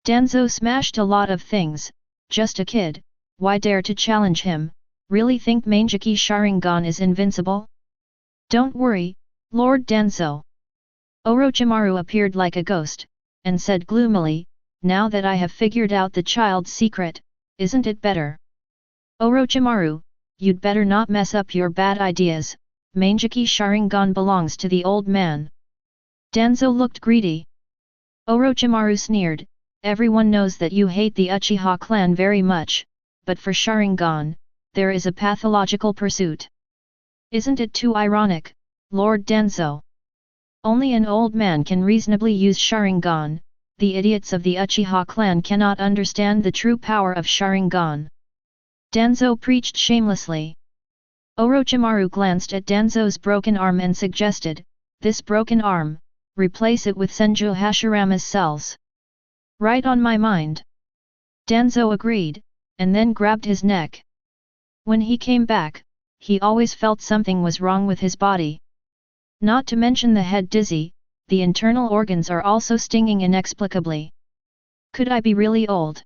Danzo smashed a lot of things, just a kid, why dare to challenge him? Really think Manjiki Sharingan is invincible? Don't worry, Lord Danzo. Orochimaru appeared like a ghost, and said gloomily, now that I have figured out the child's secret, isn't it better? Orochimaru, you'd better not mess up your bad ideas, Manjiki Sharingan belongs to the old man. Danzo looked greedy. Orochimaru sneered, everyone knows that you hate the Uchiha clan very much, but for Sharingan, there is a pathological pursuit. Isn't it too ironic, Lord Danzo? Only an old man can reasonably use Sharingan, the idiots of the Uchiha clan cannot understand the true power of Sharingan. Danzo preached shamelessly. Orochimaru glanced at Danzo's broken arm and suggested, this broken arm, replace it with Senju Hashirama's cells. Right on my mind. Danzo agreed, and then grabbed his neck. When he came back, he always felt something was wrong with his body. Not to mention the head dizzy, the internal organs are also stinging inexplicably. Could I be really old?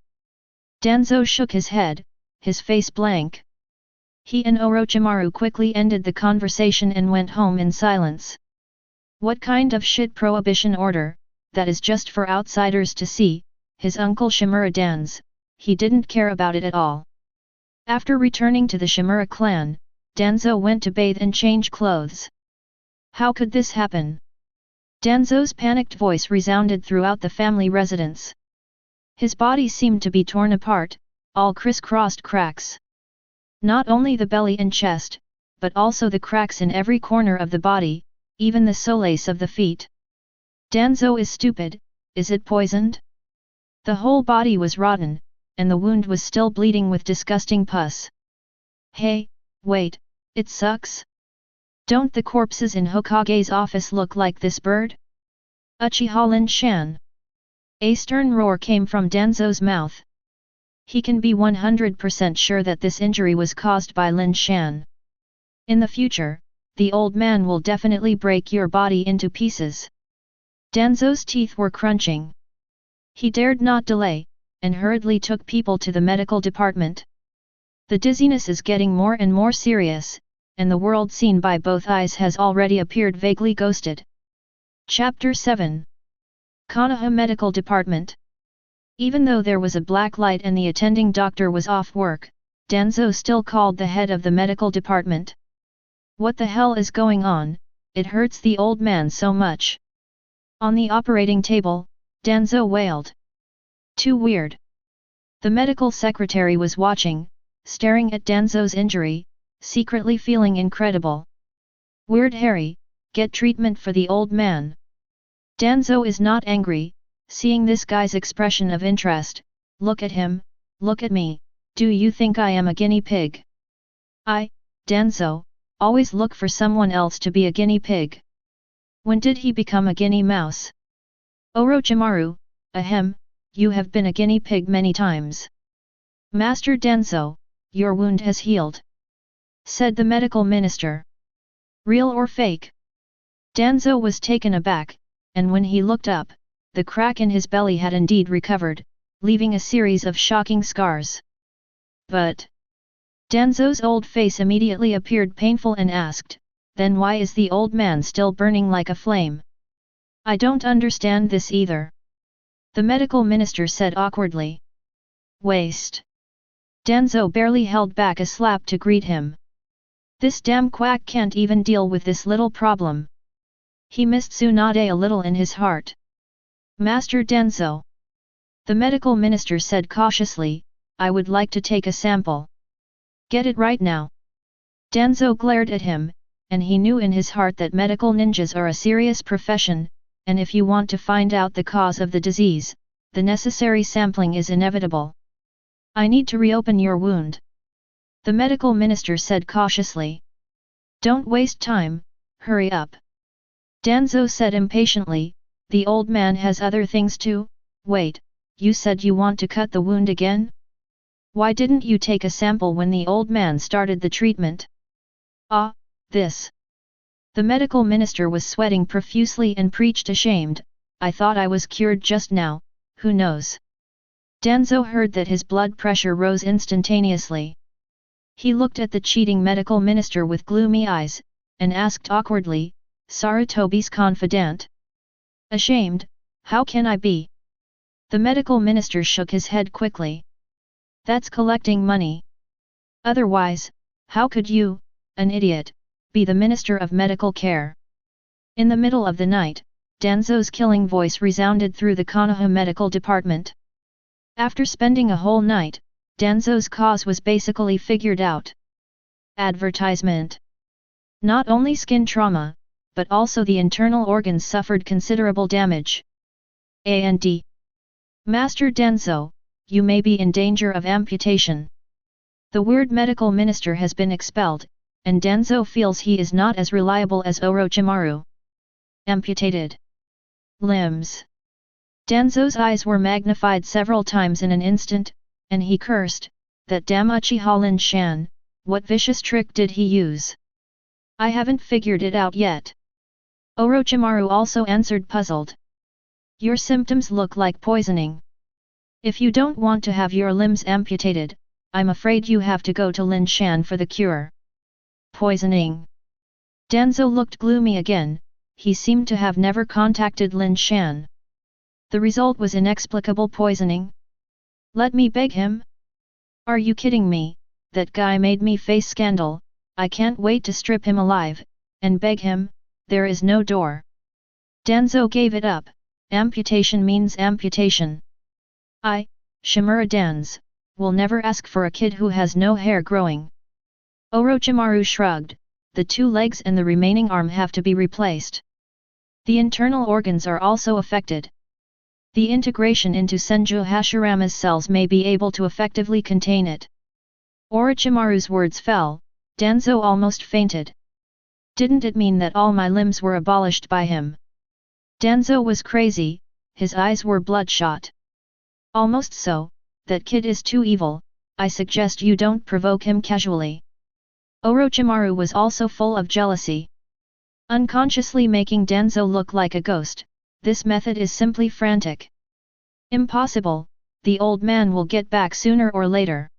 Danzo shook his head, his face blank. He and Orochimaru quickly ended the conversation and went home in silence. What kind of shit prohibition order, that is just for outsiders to see, his uncle Shimura Dan's, he didn't care about it at all. After returning to the Shimura clan, Danzo went to bathe and change clothes. How could this happen? Danzo's panicked voice resounded throughout the family residence. His body seemed to be torn apart, all crisscrossed cracks. Not only the belly and chest, but also the cracks in every corner of the body, even the soles of the feet. Danzo is stupid, is it poisoned? The whole body was rotten, and the wound was still bleeding with disgusting pus. Hey, wait, it sucks? Don't the corpses in Hokage's office look like this bird? Uchiha Lin Shan. A stern roar came from Danzo's mouth. He can be 100% sure that this injury was caused by Lin Shan. In the future, the old man will definitely break your body into pieces. Danzo's teeth were crunching. He dared not delay, and hurriedly took people to the medical department. The dizziness is getting more and more serious, and the world seen by both eyes has already appeared vaguely ghosted. Chapter 7. Konoha Medical Department. Even though there was a black light and the attending doctor was off work, Danzo still called the head of the medical department. What the hell is going on? It hurts the old man so much. On the operating table, Danzo wailed. Too weird. The medical secretary was watching, staring at Danzo's injury, secretly feeling incredible. Weird Harry, get treatment for the old man. Danzo is not angry, seeing this guy's expression of interest. Look at him, look at me, do you think I am a guinea pig? Danzo, always look for someone else to be a guinea pig. When did he become a guinea mouse? Orochimaru, ahem, you have been a guinea pig many times. Master Danzo, your wound has healed, said the medical minister. Real or fake? Danzo was taken aback, and when he looked up, the crack in his belly had indeed recovered, leaving a series of shocking scars. But Danzo's old face immediately appeared painful and asked, then why is the old man still burning like a flame? I don't understand this either. The medical minister said awkwardly. Waste. Danzo barely held back a slap to greet him. This damn quack can't even deal with this little problem. He missed Tsunade a little in his heart. Master Danzo. The medical minister said cautiously, I would like to take a sample. Get it right now. Danzo glared at him, and he knew in his heart that medical ninjas are a serious profession, and if you want to find out the cause of the disease, the necessary sampling is inevitable. I need to reopen your wound. The medical minister said cautiously. Don't waste time, hurry up. Danzo said impatiently, the old man has other things too. Wait, you said you want to cut the wound again? Why didn't you take a sample when the old man started the treatment? This. The medical minister was sweating profusely and preached ashamed, I thought I was cured just now, who knows? Danzo heard that his blood pressure rose instantaneously. He looked at the cheating medical minister with gloomy eyes, and asked awkwardly, Sarutobi's confidant? Ashamed, how can I be? The medical minister shook his head quickly. That's collecting money. Otherwise, how could you, an idiot, be the Minister of Medical Care? In the middle of the night, Danzo's killing voice resounded through the Konoha Medical Department. After spending a whole night, Danzo's cause was basically figured out. Advertisement. Not only skin trauma, but also the internal organs suffered considerable damage. A&D. Master Danzo, you may be in danger of amputation. The weird medical minister has been expelled, and Danzo feels he is not as reliable as Orochimaru. Amputated limbs. Danzo's eyes were magnified several times in an instant, and he cursed, that damn Uchiha Lin Shan, what vicious trick did he use? I haven't figured it out yet. Orochimaru also answered puzzled. Your symptoms look like poisoning. If you don't want to have your limbs amputated, I'm afraid you have to go to Lin Shan for the cure. Poisoning. Danzo looked gloomy again, he seemed to have never contacted Lin Shan. The result was inexplicable poisoning? Let me beg him? Are you kidding me? That guy made me face scandal, I can't wait to strip him alive, and beg him, there is no door. Danzo gave it up, amputation means amputation. I, Shimura Danz, will never ask for a kid who has no hair growing. Orochimaru shrugged, the 2 legs and the remaining arm have to be replaced. The internal organs are also affected. The integration into Senju Hashirama's cells may be able to effectively contain it. Orochimaru's words fell, Danzo almost fainted. Didn't it mean that all my limbs were abolished by him? Danzo was crazy, his eyes were bloodshot. Almost so, that kid is too evil, I suggest you don't provoke him casually. Orochimaru was also full of jealousy. Unconsciously making Danzo look like a ghost, this method is simply frantic. Impossible, the old man will get back sooner or later.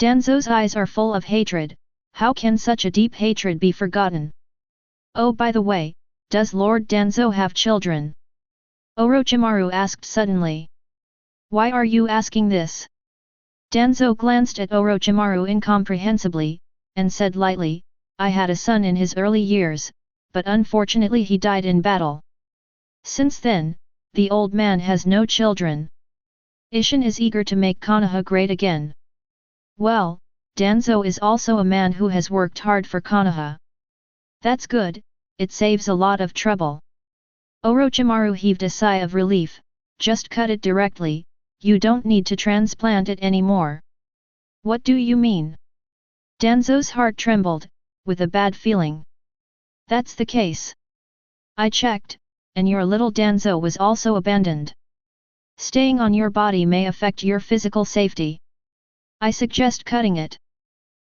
Danzo's eyes are full of hatred, how can such a deep hatred be forgotten? Oh, by the way, does Lord Danzo have children? Orochimaru asked suddenly. Why are you asking this? Danzo glanced at Orochimaru incomprehensibly, and said lightly, I had a son in his early years, but unfortunately he died in battle. Since then, the old man has no children. Ishin is eager to make Konoha great again. Well, Danzo is also a man who has worked hard for Konoha. That's good, it saves a lot of trouble. Orochimaru heaved a sigh of relief, just cut it directly, you don't need to transplant it anymore. What do you mean? Danzo's heart trembled, with a bad feeling. That's the case. I checked, and your little Danzo was also abandoned. Staying on your body may affect your physical safety. I suggest cutting it.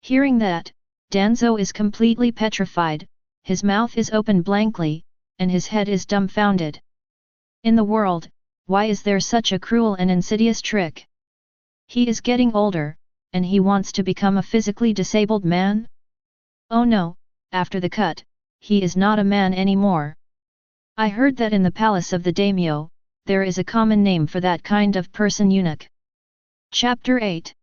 Hearing that, Danzo is completely petrified, his mouth is open blankly, and his head is dumbfounded. In the world, why is there such a cruel and insidious trick? He is getting older, and he wants to become a physically disabled man? Oh no, after the cut, he is not a man anymore. I heard that in the palace of the daimyo, there is a common name for that kind of person, eunuch. Chapter 8.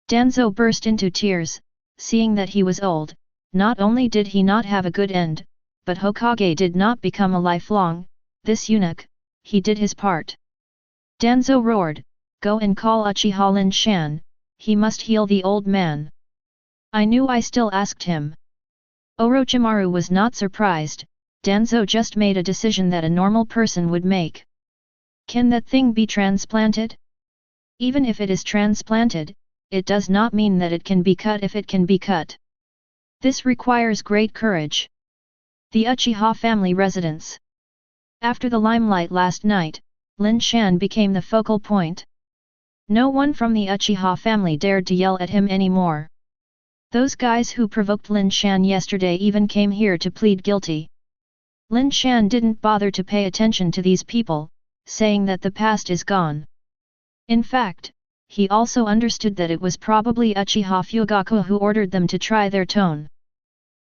Danzo burst into tears, seeing that he was old. Not only did he not have a good end, but Hokage did not become a lifelong, this eunuch, he did his part. Danzo roared, go and call Uchiha Lin Shan, he must heal the old man. I knew I still asked him. Orochimaru was not surprised, Danzo just made a decision that a normal person would make. Can that thing be transplanted? Even if it is transplanted, it does not mean that it can be cut if it can be cut. This requires great courage. The Uchiha family residence. After the limelight last night, Lin Shan became the focal point. No one from the Uchiha family dared to yell at him anymore. Those guys who provoked Lin Shan yesterday even came here to plead guilty. Lin Shan didn't bother to pay attention to these people, saying that the past is gone. In fact, he also understood that it was probably Uchiha Fugaku who ordered them to try their tone.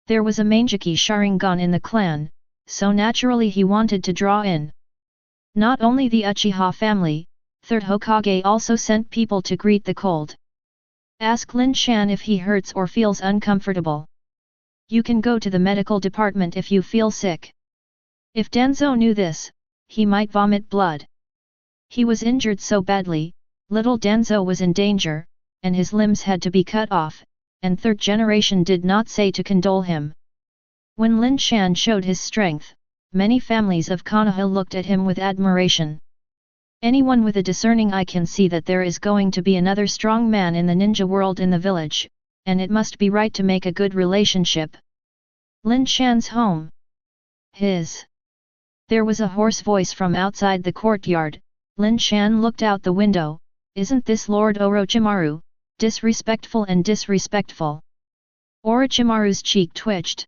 There was a Mangeki Sharingan in the clan, so naturally he wanted to draw in. Not only the Uchiha family, Third Hokage also sent people to greet the cold. Ask Lin Shan if he hurts or feels uncomfortable. You can go to the medical department if you feel sick. If Danzo knew this, he might vomit blood. He was injured so badly, little Danzo was in danger, and his limbs had to be cut off, and third generation did not say to condole him. When Lin Shan showed his strength, many families of Konoha looked at him with admiration. Anyone with a discerning eye can see that there is going to be another strong man in the ninja world in the village, and it must be right to make a good relationship. Lin Shan's home. His. There was a hoarse voice from outside the courtyard. Lin Shan looked out the window. Isn't this Lord Orochimaru? Disrespectful and disrespectful. Orochimaru's cheek twitched.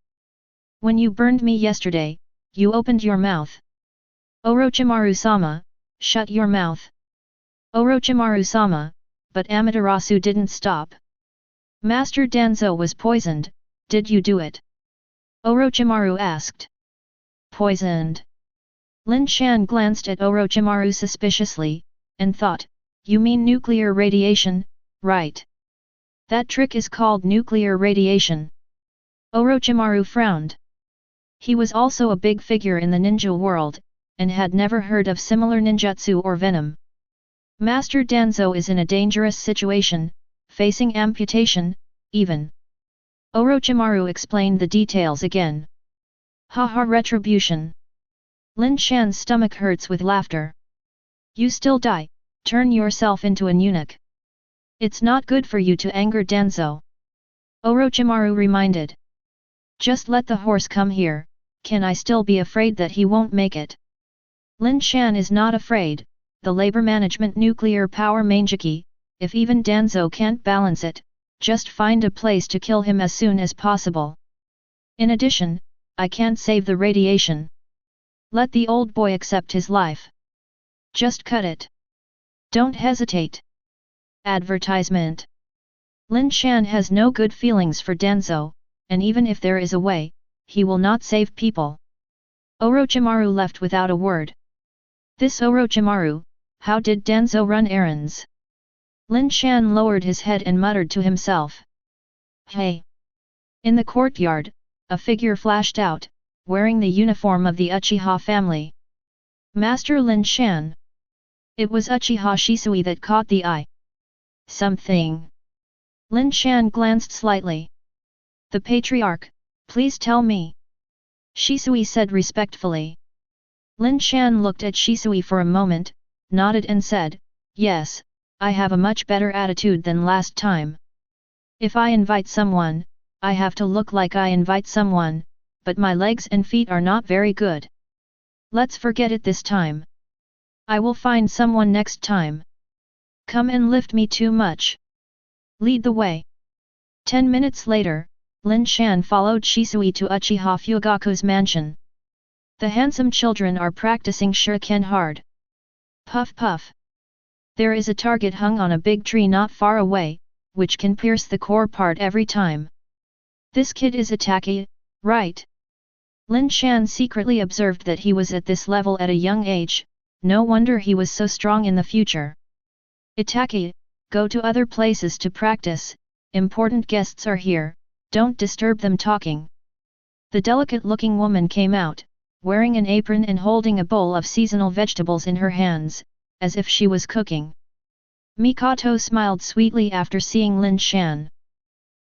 When you burned me yesterday, you opened your mouth. Orochimaru-sama, shut your mouth. Orochimaru-sama, but Amaterasu didn't stop. Master Danzo was poisoned, did you do it? Orochimaru asked. Poisoned? Lin Shan glanced at Orochimaru suspiciously, and thought, you mean nuclear radiation, right? That trick is called nuclear radiation. Orochimaru frowned. He was also a big figure in the ninja world, and had never heard of similar ninjutsu or venom. Master Danzo is in a dangerous situation, facing amputation, even. Orochimaru explained the details again. Haha, retribution. Lin Shan's stomach hurts with laughter. You still die, turn yourself into an eunuch. It's not good for you to anger Danzo. Orochimaru reminded. Just let the horse come here, can I still be afraid that he won't make it? Lin Shan is not afraid, the labor management nuclear power Manjiki, if even Danzo can't balance it, just find a place to kill him as soon as possible. In addition, I can't save the radiation. Let the old boy accept his life. Just cut it. Don't hesitate. Advertisement. Lin Shan has no good feelings for Danzo, and even if there is a way, he will not save people. Orochimaru left without a word. This Orochimaru, how did Danzo run errands? Lin Shan lowered his head and muttered to himself. Hey! In the courtyard, a figure flashed out, wearing the uniform of the Uchiha family. Master Lin Shan. It was Uchiha Shisui that caught the eye. Something. Lin Shan glanced slightly. The patriarch, please tell me. Shisui said respectfully. Lin Shan looked at Shisui for a moment, nodded and said, yes, I have a much better attitude than last time. If I invite someone, I have to look like I invite someone, but my legs and feet are not very good. Let's forget it this time. I will find someone next time. Come and lift me too much. Lead the way. 10 minutes later, Lin Shan followed Shisui to Uchiha Fugaku's mansion. The handsome children are practicing shuriken hard. Puff puff. There is a target hung on a big tree not far away, which can pierce the core part every time. This kid is Izanaki, right? Lin Shan secretly observed that he was at this level at a young age, no wonder he was so strong in the future. Izanaki, go to other places to practice, important guests are here, don't disturb them talking. The delicate-looking woman came out, wearing an apron and holding a bowl of seasonal vegetables in her hands, as if she was cooking. Mikoto smiled sweetly after seeing Lin Shan.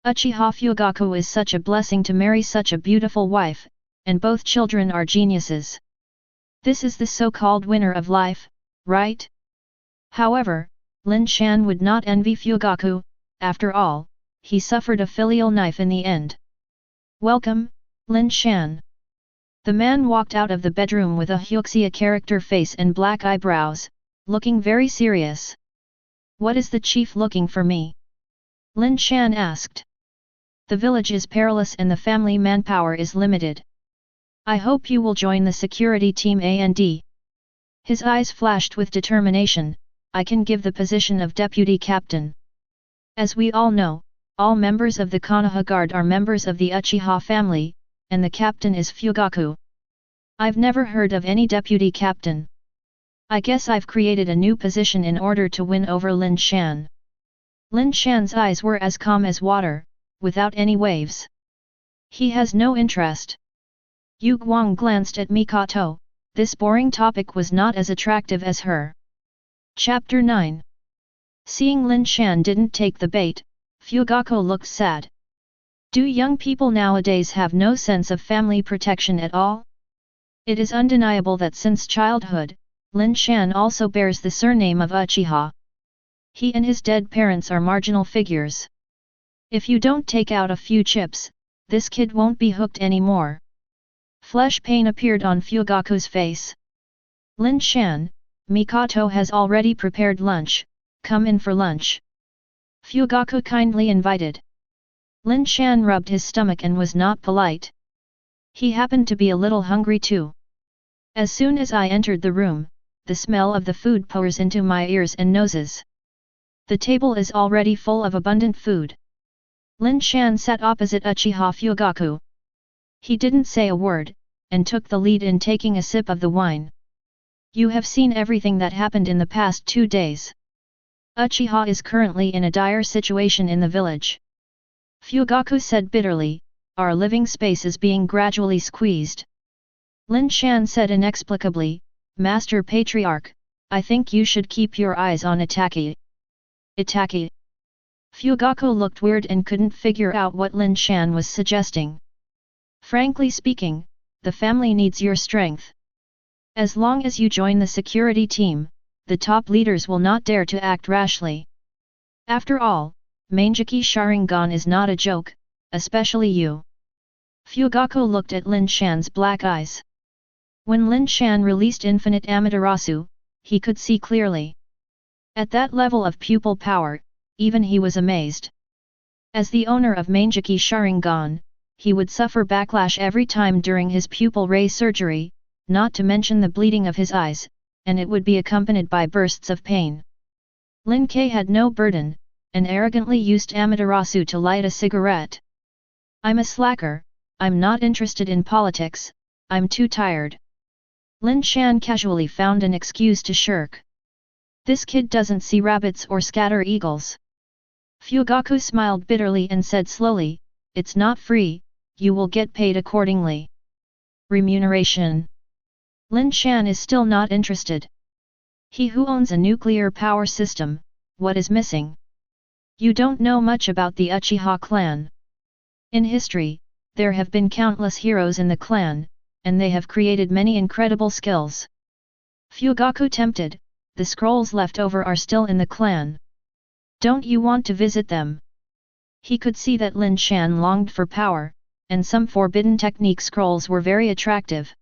Uchiha Fugaku is such a blessing to marry such a beautiful wife, and both children are geniuses. This is the so-called winner of life, right? However, Lin Shan would not envy Fugaku, after all, he suffered a filial knife in the end. Welcome, Lin Shan. The man walked out of the bedroom with a Hyuxia character face and black eyebrows, looking very serious. What is the chief looking for me? Lin Shan asked. The village is perilous and the family manpower is limited. I hope you will join the security team A&D. His eyes flashed with determination, I can give the position of deputy captain. As we all know, all members of the Konoha Guard are members of the Uchiha family, and the captain is Fugaku. I've never heard of any deputy captain. I guess I've created a new position in order to win over Lin Shan. Lin Shan's eyes were as calm as water, without any waves. He has no interest. Yu Guang glanced at Mikoto, this boring topic was not as attractive as her. Chapter 9. Seeing Lin Shan didn't take the bait, Fugaku looked sad. Do young people nowadays have no sense of family protection at all? It is undeniable that since childhood, Lin Shan also bears the surname of Uchiha. He and his dead parents are marginal figures. If you don't take out a few chips, this kid won't be hooked anymore. Flesh pain appeared on Fugaku's face. Lin Shan, Mikoto has already prepared lunch, come in for lunch. Fugaku kindly invited. Lin Shan rubbed his stomach and was not polite. He happened to be a little hungry too. As soon as I entered the room, the smell of the food pours into my ears and noses. The table is already full of abundant food. Lin Shan sat opposite Uchiha Fugaku. He didn't say a word, and took the lead in taking a sip of the wine. You have seen everything that happened in the past 2 days. Uchiha is currently in a dire situation in the village. Fugaku said bitterly, our living space is being gradually squeezed. Lin Shan said inexplicably, Master Patriarch, I think you should keep your eyes on Itaki. Itaki. Fugaku looked weird and couldn't figure out what Lin Shan was suggesting. Frankly speaking, the family needs your strength. As long as you join the security team, the top leaders will not dare to act rashly. After all, Manjiki Sharingan is not a joke, especially you. Fugaku looked at Lin Shan's black eyes. When Lin Shan released Infinite Amaterasu, he could see clearly. At that level of pupil power, even he was amazed. As the owner of Manjiki Sharingan, he would suffer backlash every time during his pupil ray surgery, not to mention the bleeding of his eyes, and it would be accompanied by bursts of pain. Lin K had no burden, and arrogantly used Amaterasu to light a cigarette. I'm a slacker, I'm not interested in politics, I'm too tired. Lin Shan casually found an excuse to shirk. This kid doesn't see rabbits or scatter eagles. Fugaku smiled bitterly and said slowly, it's not free, you will get paid accordingly. Remuneration. Lin Shan is still not interested. He who owns a nuclear power system, what is missing? You don't know much about the Uchiha clan. In history, there have been countless heroes in the clan, and they have created many incredible skills. Fugaku tempted, the scrolls left over are still in the clan. Don't you want to visit them? He could see that Lin Shan longed for power, and some forbidden technique scrolls were very attractive.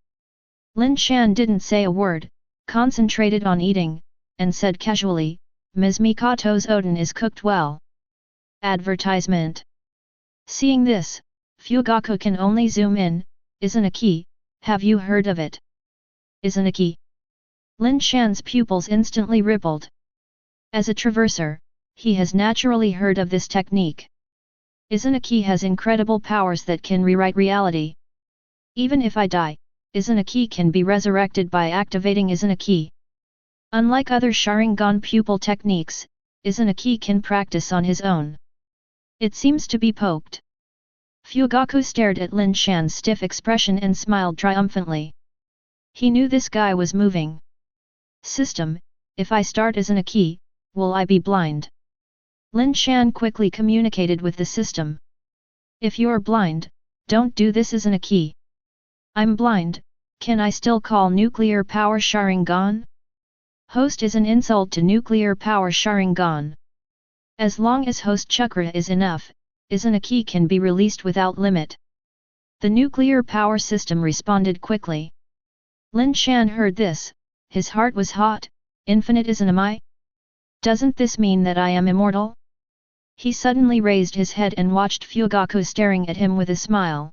Lin Shan didn't say a word, concentrated on eating, and said casually, Ms. Mikato's oden is cooked well. Advertisement. Seeing this, Fugaku can only zoom in, Izanaki, have you heard of it? Izanaki. Lin Shan's pupils instantly rippled. As a traverser, he has naturally heard of this technique. Izanaki has incredible powers that can rewrite reality. Even if I die, Izanaki can be resurrected by activating Izanaki. Unlike other Sharingan pupil techniques, Izanaki can practice on his own. It seems to be poked. Fugaku stared at Lin Shan's stiff expression and smiled triumphantly. He knew this guy was moving. System, if I start Izanaki, will I be blind? Lin Shan quickly communicated with the system. If you're blind, don't do this Izanaki. I'm blind, can I still call nuclear power Sharingan? Host is an insult to nuclear power Sharingan. As long as host chakra is enough, Izanaki can be released without limit. The nuclear power system responded quickly. Lin Shan heard this, his heart was hot, infinite Izanami? Doesn't this mean that I am immortal? He suddenly raised his head and watched Fugaku staring at him with a smile.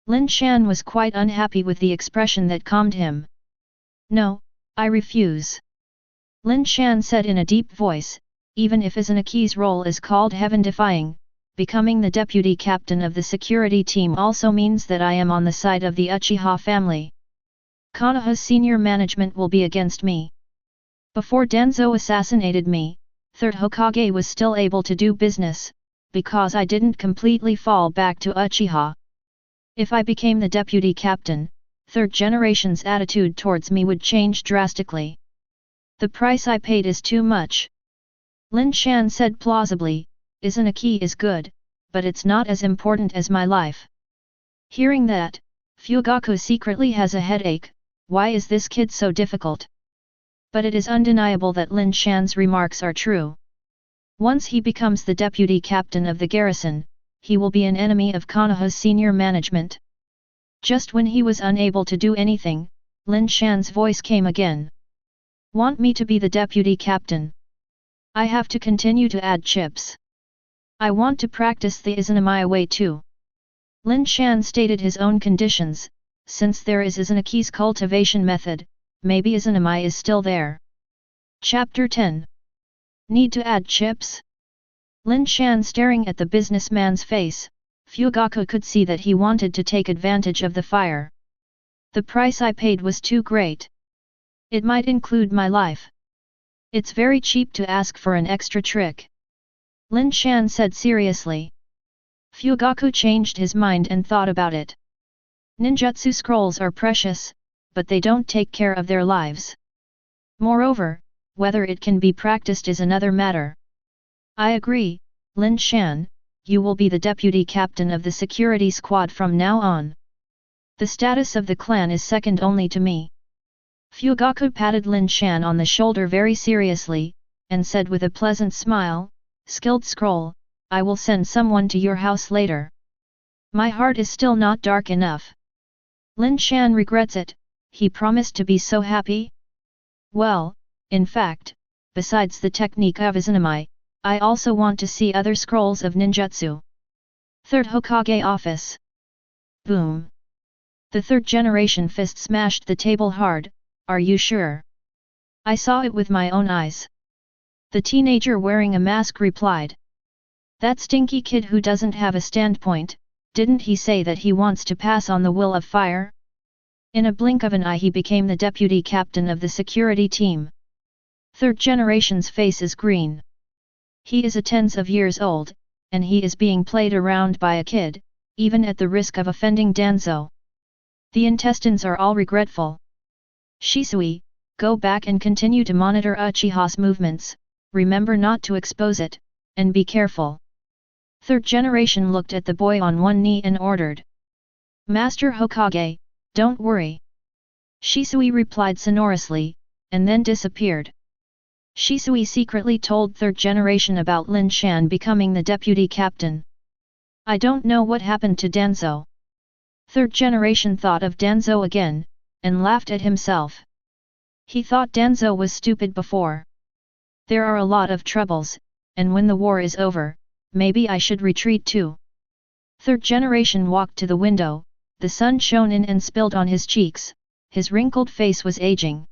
Lin Shan was quite unhappy with the expression that calmed him. No, I refuse. Lin Shan said in a deep voice, even if Izanaki's role is called heaven-defying, becoming the deputy captain of the security team also means that I am on the side of the Uchiha family. Konoha's senior management will be against me. Before Danzo assassinated me, Third Hokage was still able to do business, because I didn't completely fall back to Uchiha. If I became the deputy captain, third generation's attitude towards me would change drastically. The price I paid is too much. Lin Shan said plausibly, Izanaki is good, but it's not as important as my life. Hearing that, Fugaku secretly has a headache, why is this kid so difficult? But it is undeniable that Lin Shan's remarks are true. Once he becomes the deputy captain of the garrison, he will be an enemy of Konoha's senior management. Just when he was unable to do anything, Lin Shan's voice came again. Want me to be the deputy captain? I have to continue to add chips. I want to practice the Izanami way too. Lin Shan stated his own conditions, since there is Izanaki's cultivation method, maybe Izanami is still there. Chapter 10. Need to add chips? Lin Shan staring at the businessman's face, Fugaku could see that he wanted to take advantage of the fire. The price I paid was too great. It might include my life. It's very cheap to ask for an extra trick. Lin Shan said seriously. Fugaku changed his mind and thought about it. Ninjutsu scrolls are precious, but they don't take care of their lives. Moreover, whether it can be practiced is another matter. I agree, Lin Shan, you will be the deputy captain of the security squad from now on. The status of the clan is second only to me. Fugaku patted Lin Shan on the shoulder very seriously, and said with a pleasant smile, skilled scroll, I will send someone to your house later. My heart is still not dark enough. Lin Shan regrets it, he promised to be so happy. Well, in fact, besides the technique of Izanami, I also want to see other scrolls of ninjutsu. Third Hokage office. Boom. The third generation fist smashed the table hard, are you sure? I saw it with my own eyes. The teenager wearing a mask replied. That stinky kid who doesn't have a standpoint, didn't he say that he wants to pass on the will of fire? In a blink of an eye he became the deputy captain of the security team. Third generation's face is green. He is a tens of years old, and he is being played around by a kid, even at the risk of offending Danzo. The intestines are all regretful. Shisui, go back and continue to monitor Uchiha's movements, remember not to expose it, and be careful. Third generation looked at the boy on one knee and ordered. Master Hokage, don't worry. Shisui replied sonorously, and then disappeared. Shisui secretly told third generation about Lin Shan becoming the deputy captain. I don't know what happened to Danzo. Third generation thought of Danzo again, and laughed at himself. He thought Danzo was stupid before. There are a lot of troubles, and when the war is over, maybe I should retreat too. Third generation walked to the window, the sun shone in and spilled on his cheeks, his wrinkled face was aging.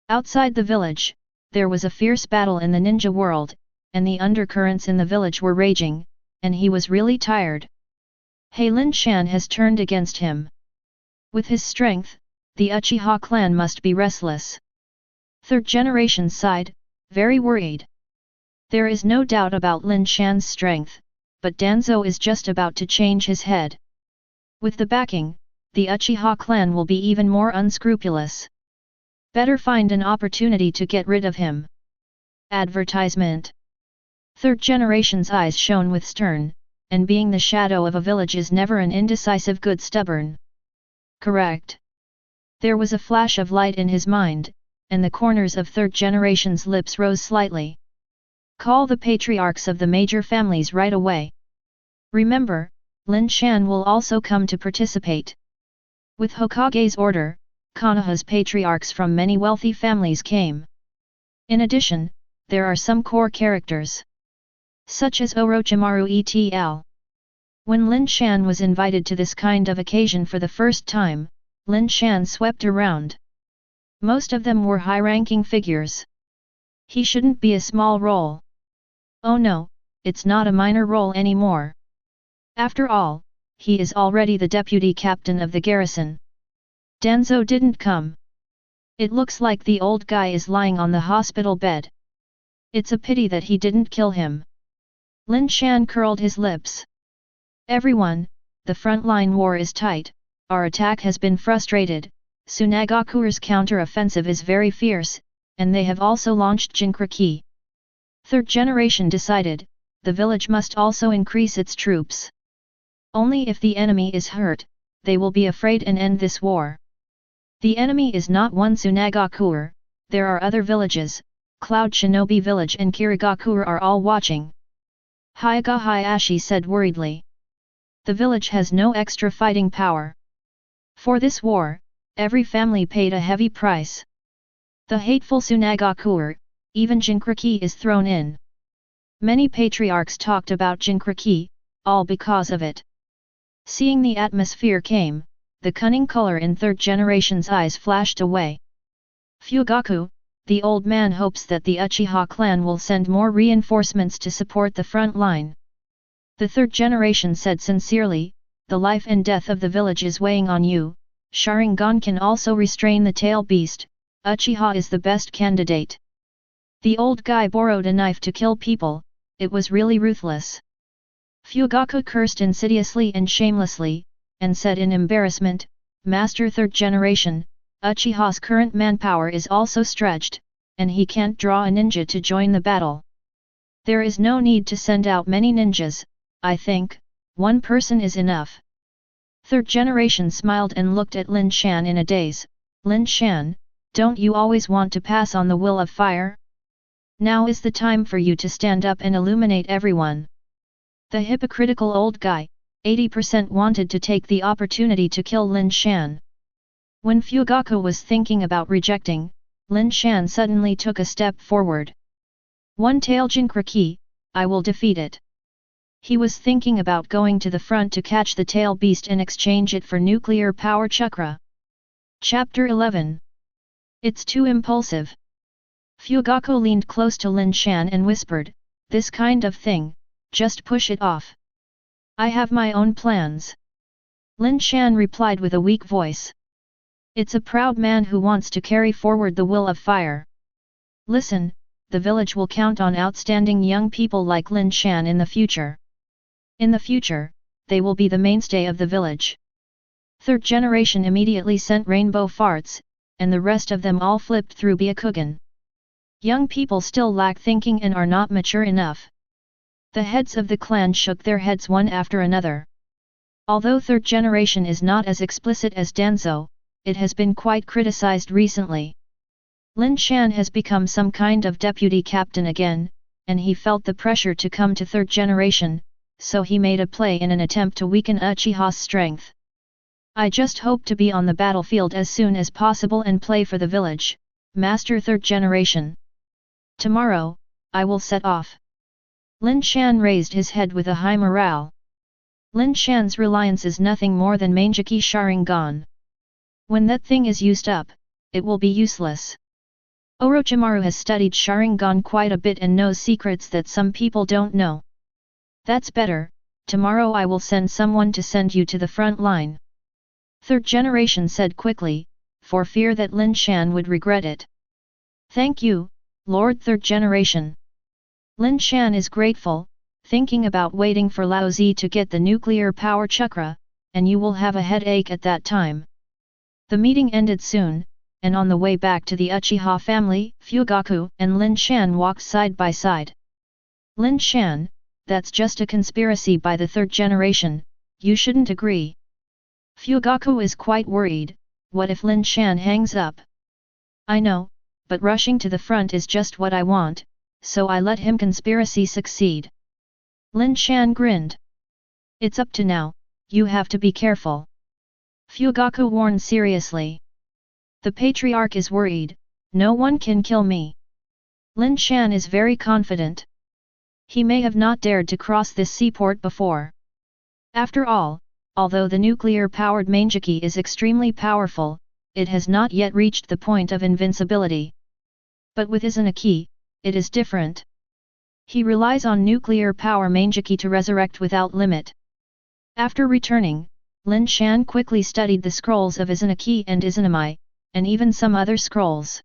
Outside the village, there was a fierce battle in the ninja world, and the undercurrents in the village were raging, and he was really tired. Hey, Lin Shan has turned against him. With his strength, the Uchiha clan must be restless. Third generation sighed, very worried. There is no doubt about Lin Shan's strength, but Danzo is just about to change his head. With the backing, the Uchiha clan will be even more unscrupulous. Better find an opportunity to get rid of him. Advertisement. Third generation's eyes shone with stern, and being the shadow of a village is never an indecisive good stubborn. Correct. There was a flash of light in his mind, and the corners of third generation's lips rose slightly. Call the patriarchs of the major families right away. Remember, Lin Shan will also come to participate. With Hokage's order, Konoha's patriarchs from many wealthy families came. In addition, there are some core characters, such as Orochimaru etc. When Lin Shan was invited to this kind of occasion for the first time, Lin Shan swept around. Most of them were high-ranking figures. He shouldn't be a small role. Oh no, it's not a minor role anymore. After all, he is already the deputy captain of the garrison. Danzo didn't come. It looks like the old guy is lying on the hospital bed. It's a pity that he didn't kill him. Lin Shan curled his lips. Everyone, the frontline war is tight, our attack has been frustrated, Tsunagakure's counter-offensive is very fierce, and they have also launched Jinchuriki. Third generation decided, the village must also increase its troops. Only if the enemy is hurt, they will be afraid and end this war. The enemy is not one Tsunagakure, there are other villages, Cloud Shinobi village and Kirigakure are all watching. Hyuga Hayashi said worriedly. The village has no extra fighting power. For this war, every family paid a heavy price. The hateful Tsunagakure, even Jinchuriki is thrown in. Many patriarchs talked about Jinchuriki, all because of it. Seeing the atmosphere came, the cunning color in third generation's eyes flashed away. Fugaku, the old man hopes that the Uchiha clan will send more reinforcements to support the front line. The third generation said sincerely, the life and death of the village is weighing on you, Sharingan can also restrain the tail beast, Uchiha is the best candidate. The old guy borrowed a knife to kill people, it was really ruthless. Fugaku cursed insidiously and shamelessly, and said in embarrassment, Master third generation, Uchiha's current manpower is also stretched, and he can't draw a ninja to join the battle. There is no need to send out many ninjas, I think, one person is enough. Third generation smiled and looked at Lin Shan in a daze. Lin Shan, don't you always want to pass on the will of fire? Now is the time for you to stand up and illuminate everyone. The hypocritical old guy, 80% wanted to take the opportunity to kill Lin Shan. When Fugaku was thinking about rejecting, Lin Shan suddenly took a step forward. One-Tail Jinkraki, I will defeat it. He was thinking about going to the front to catch the tail beast and exchange it for nuclear power chakra. Chapter 11. It's too impulsive. Fugaku leaned close to Lin Shan and whispered, this kind of thing, just push it off. I have my own plans. Lin Shan replied with a weak voice. It's a proud man who wants to carry forward the will of fire. Listen, the village will count on outstanding young people like Lin Shan in the future. In the future, they will be the mainstay of the village. Third generation immediately sent rainbow farts, and the rest of them all flipped through Byakugan. Young people still lack thinking and are not mature enough. The heads of the clan shook their heads one after another. Although third generation is not as explicit as Danzo, it has been quite criticized recently. Lin Shan has become some kind of deputy captain again, and he felt the pressure to come to third generation, so he made a play in an attempt to weaken Uchiha's strength. I just hope to be on the battlefield as soon as possible and play for the village, Master third generation. Tomorrow, I will set off. Lin Shan raised his head with a high morale. Lin Shan's reliance is nothing more than Mangeki Sharingan. When that thing is used up, it will be useless. Orochimaru has studied Sharingan quite a bit and knows secrets that some people don't know. That's better, tomorrow I will send someone to send you to the front line. Third generation said quickly, for fear that Lin Shan would regret it. Thank you, Lord third generation. Lin Shan is grateful, thinking about waiting for Lao Zi to get the nuclear power chakra, and you will have a headache at that time. The meeting ended soon, and on the way back to the Uchiha family, Fugaku and Lin Shan walked side by side. Lin Shan, that's just a conspiracy by the third generation, you shouldn't agree. Fugaku is quite worried, what if Lin Shan hangs up? I know, but rushing to the front is just what I want, so I let him conspiracy succeed. Lin Shan grinned. It's up to now, you have to be careful. Fugaku warned seriously. The patriarch is worried, no one can kill me. Lin Shan is very confident. He may have not dared to cross this seaport before. After all, although the nuclear-powered Mangeki is extremely powerful, it has not yet reached the point of invincibility. But with Izanaki, it is different. He relies on nuclear power Mangeki to resurrect without limit. After returning, Lin Shan quickly studied the scrolls of Izanaki and Izanami, and even some other scrolls.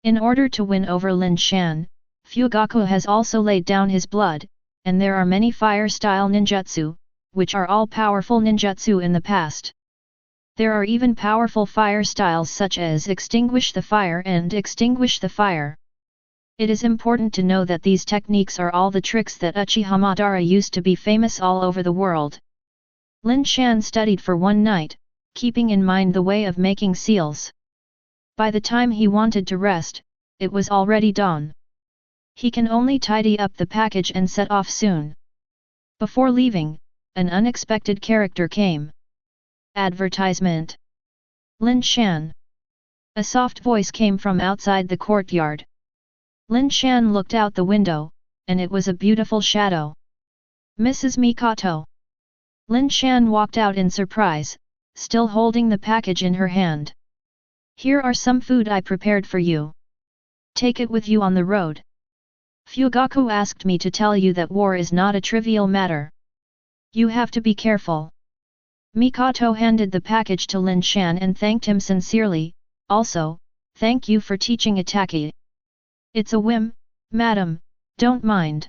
In order to win over Lin Shan, Fugaku has also laid down his blood, and there are many fire-style ninjutsu, which are all powerful ninjutsu in the past. There are even powerful fire styles such as Extinguish the Fire and Extinguish the Fire. It is important to know that these techniques are all the tricks that Uchiha Madara used to be famous all over the world. Lin Shan studied for one night, keeping in mind the way of making seals. By the time he wanted to rest, it was already dawn. He can only tidy up the package and set off soon. Before leaving, an unexpected character came. Advertisement. Lin Shan. A soft voice came from outside the courtyard. Lin Shan looked out the window, and it was a beautiful shadow. Mrs. Mikoto. Lin Shan walked out in surprise, still holding the package in her hand. Here are some food I prepared for you. Take it with you on the road. Fugaku asked me to tell you that war is not a trivial matter. You have to be careful. Mikoto handed the package to Lin Shan and thanked him sincerely. Also, thank you for teaching Itaki. It's a whim, madam, don't mind.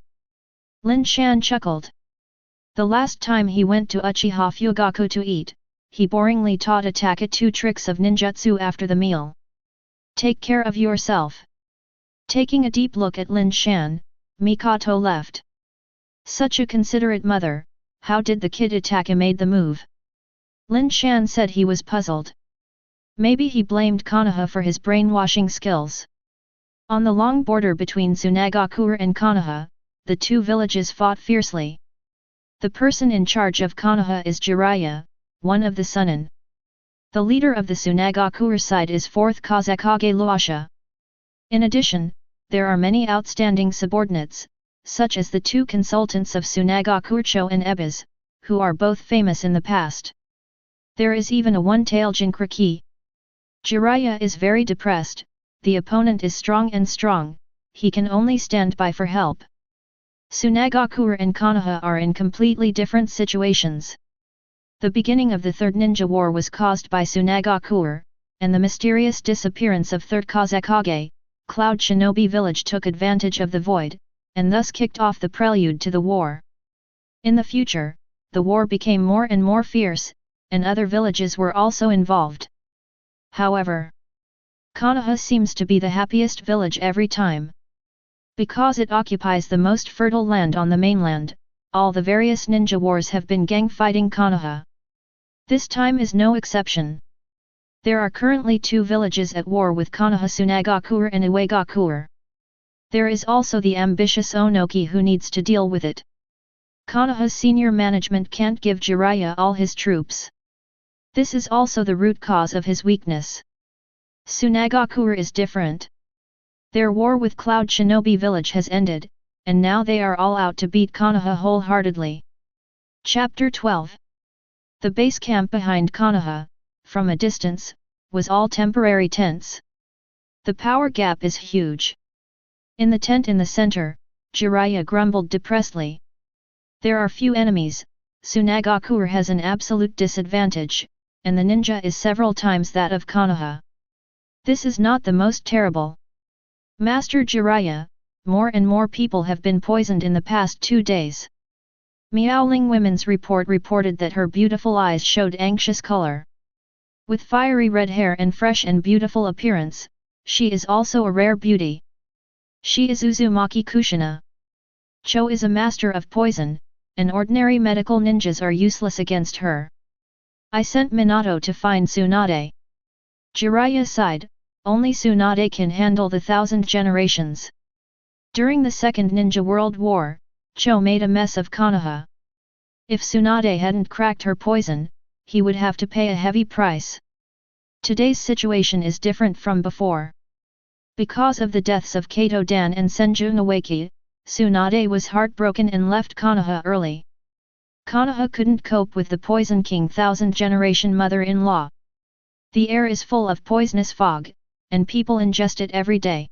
Lin Shan chuckled. The last time he went to Uchiha Fugaku to eat, he boringly taught Itaki 2 tricks of ninjutsu after the meal. Take care of yourself. Taking a deep look at Lin Shan, Mikoto left. Such a considerate mother, how did the kid Itaki made the move? Lin Shan said he was puzzled. Maybe he blamed Konoha for his brainwashing skills. On the long border between Sunagakure and Konoha, the two villages fought fiercely. The person in charge of Konoha is Jiraiya, one of the Sunin. The leader of the Sunagakure side is 4th Kazekage Luasha. In addition, there are many outstanding subordinates, such as the 2 consultants of Sunagakure Cho and Ebaz, who are both famous in the past. There is even a one-tail Jinkraki. Jiraiya is very depressed, the opponent is strong and strong, he can only stand by for help. Sunagakure and Konoha are in completely different situations. The beginning of the Third Ninja War was caused by Sunagakure, and the mysterious disappearance of 3rd Kazekage, Cloud Shinobi village took advantage of the void, and thus kicked off the prelude to the war. In the future, the war became more and more fierce, and other villages were also involved. However, Konoha seems to be the happiest village every time. Because it occupies the most fertile land on the mainland, all the various ninja wars have been gang fighting Konoha. This time is no exception. There are currently 2 villages at war with Konoha, Sunagakure and Iwagakure. There is also the ambitious Onoki who needs to deal with it. Konoha's senior management can't give Jiraiya all his troops. This is also the root cause of his weakness. Sunagakure is different. Their war with Cloud Shinobi village has ended, and now they are all out to beat Konoha wholeheartedly. Chapter 12. The base camp behind Konoha, from a distance, was all temporary tents. The power gap is huge. In the tent in the center, Jiraiya grumbled depressedly. There are few enemies, Sunagakure has an absolute disadvantage, and the ninja is several times that of Konoha. This is not the most terrible. Master Jiraiya, more and more people have been poisoned in the past 2 days. Miaoling Women's Report reported that her beautiful eyes showed anxious color. With fiery red hair and fresh and beautiful appearance, she is also a rare beauty. She is Uzumaki Kushina. Cho is a master of poison, and ordinary medical ninjas are useless against her. I sent Minato to find Tsunade. Jiraiya sighed, only Tsunade can handle the 1,000 generations. During the Second Ninja World War, Cho made a mess of Konoha. If Tsunade hadn't cracked her poison, he would have to pay a heavy price. Today's situation is different from before. Because of the deaths of Kato Dan and Senju Nawaki, Tsunade was heartbroken and left Konoha early. Konoha couldn't cope with the Poison King 1,000-generation mother-in-law. The air is full of poisonous fog, and people ingest it every day.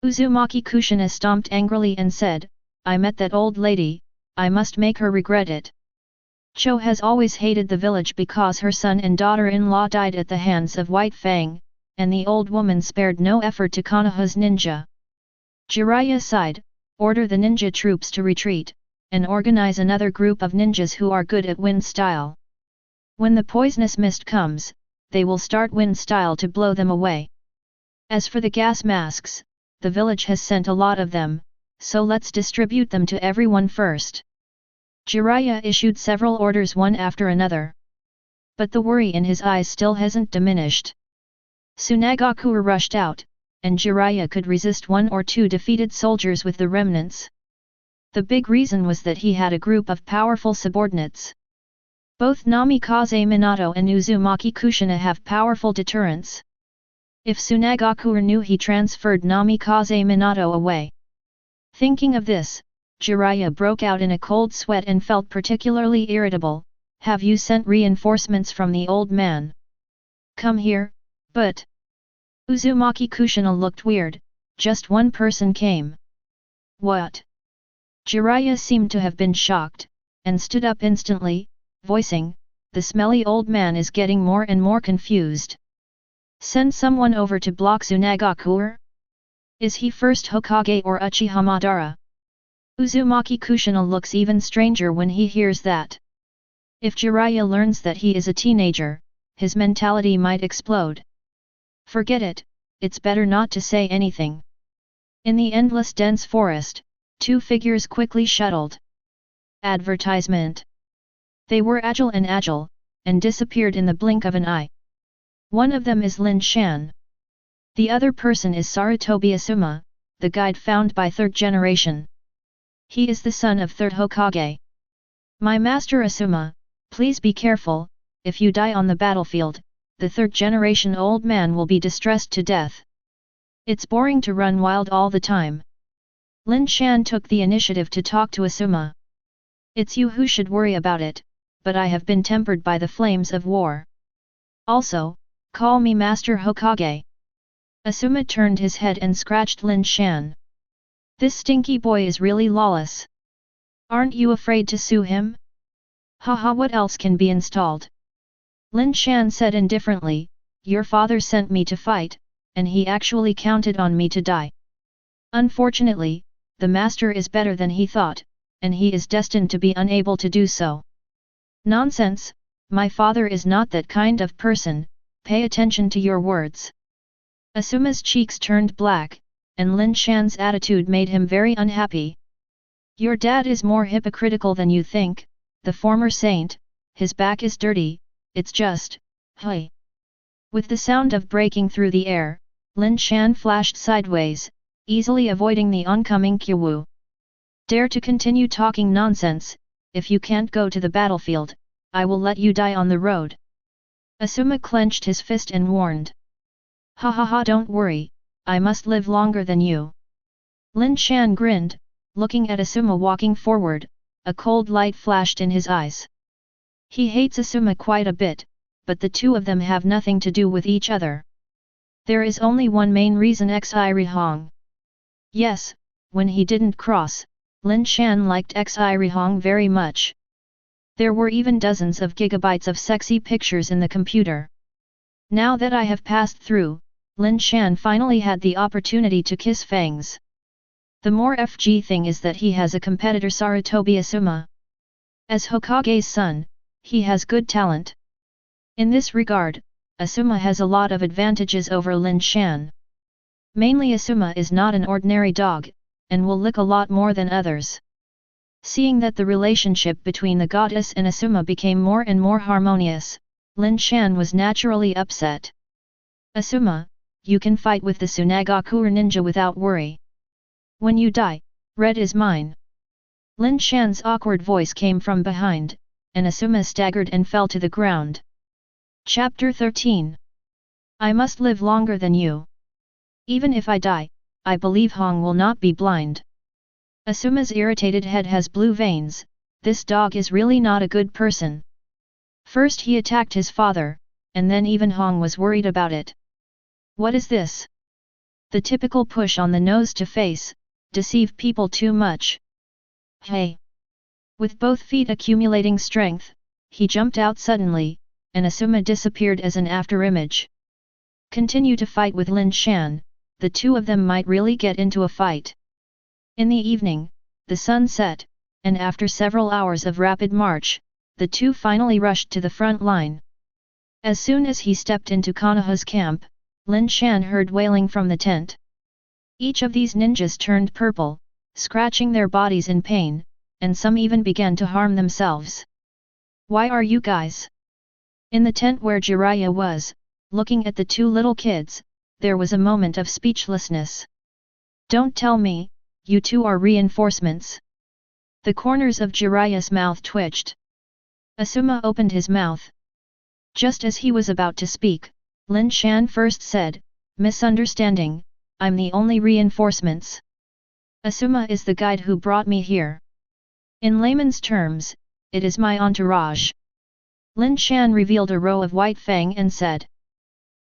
Uzumaki Kushina stomped angrily and said, I met that old lady, I must make her regret it. Cho has always hated the village because her son and daughter-in-law died at the hands of White Fang, and the old woman spared no effort to Konoha's ninja. Jiraiya sighed, order the ninja troops to retreat, and organize another group of ninjas who are good at wind style. When the poisonous mist comes, they will start wind style to blow them away. As for the gas masks, the village has sent a lot of them, so let's distribute them to everyone first. Jiraiya issued several orders one after another. But the worry in his eyes still hasn't diminished. Sunagakure rushed out, and Jiraiya could resist 1 or 2 defeated soldiers with the remnants. The big reason was that he had a group of powerful subordinates. Both Namikaze Minato and Uzumaki Kushina have powerful deterrents. If Sunagakure knew, he transferred Namikaze Minato away. Thinking of this, Jiraiya broke out in a cold sweat and felt particularly irritable. Have you sent reinforcements from the old man? Come here, but... Uzumaki Kushina looked weird, just one person came. What? Jiraiya seemed to have been shocked, and stood up instantly, voicing, the smelly old man is getting more and more confused. Send someone over to block Iwagakure? Is he first Hokage or Uchiha Madara? Uzumaki Kushina looks even stranger when he hears that. If Jiraiya learns that he is a teenager, his mentality might explode. Forget it, it's better not to say anything. In the endless dense forest, two figures quickly shuttled. Advertisement. They were agile, and disappeared in the blink of an eye. One of them is Lin Shan. The other person is Sarutobi Asuma, the guide found by third generation. He is the son of third Hokage. My master Asuma, please be careful, if you die on the battlefield, the third generation old man will be distressed to death. It's boring to run wild all the time. Lin Shan took the initiative to talk to Asuma. It's you who should worry about it, but I have been tempered by the flames of war. Also, call me Master Hokage. Asuma turned his head and scratched Lin Shan. This stinky boy is really lawless. Aren't you afraid to sue him? Haha, what else can be installed? Lin Shan said indifferently, your father sent me to fight, and he actually counted on me to die. Unfortunately, the master is better than he thought, and he is destined to be unable to do so. Nonsense, my father is not that kind of person, pay attention to your words. Asuma's cheeks turned black, and Lin Shan's attitude made him very unhappy. Your dad is more hypocritical than you think, the former saint, his back is dirty, it's just, hey. With the sound of breaking through the air, Lin Shan flashed sideways, easily avoiding the oncoming Kyowu. Dare to continue talking nonsense, if you can't go to the battlefield, I will let you die on the road. Asuma clenched his fist and warned. Ha ha ha, don't worry, I must live longer than you. Lin Shan grinned, looking at Asuma walking forward, a cold light flashed in his eyes. He hates Asuma quite a bit, but the two of them have nothing to do with each other. There is only one main reason, Xirihong. Yes, when he didn't cross, Lin Shan liked Xirihong very much. There were even dozens of gigabytes of sexy pictures in the computer. Now that I have passed through, Lin Shan finally had the opportunity to kiss Fangs. The more FG thing is that he has a competitor, Sarutobi Asuma. As Hokage's son, he has good talent. In this regard, Asuma has a lot of advantages over Lin Shan. Mainly Asuma is not an ordinary dog, and will lick a lot more than others. Seeing that the relationship between the goddess and Asuma became more and more harmonious, Lin Shan was naturally upset. Asuma, you can fight with the Sunagakure ninja without worry. When you die, red is mine. Lin Shan's awkward voice came from behind, and Asuma staggered and fell to the ground. Chapter 13. I must live longer than you. Even if I die, I believe Hong will not be blind. Asuma's irritated head has blue veins, this dog is really not a good person. First he attacked his father, and then even Hong was worried about it. What is this? The typical push on the nose to face, deceive people too much. Hey! With both feet accumulating strength, he jumped out suddenly, and Asuma disappeared as an afterimage. Continue to fight with Lin Shan, the two of them might really get into a fight. In the evening, the sun set, and after several hours of rapid march, the two finally rushed to the front line. As soon as he stepped into Konoha's camp, Lin Shan heard wailing from the tent. Each of these ninjas turned purple, scratching their bodies in pain, and some even began to harm themselves. Why are you guys? In the tent where Jiraiya was, looking at the two little kids, there was a moment of speechlessness. Don't tell me, you two are reinforcements. The corners of Jiraiya's mouth twitched. Asuma opened his mouth. Just as he was about to speak, Lin Shan first said, misunderstanding, I'm the only reinforcements. Asuma is the guide who brought me here. In layman's terms, it is my entourage. Lin Shan revealed a row of white fang and said.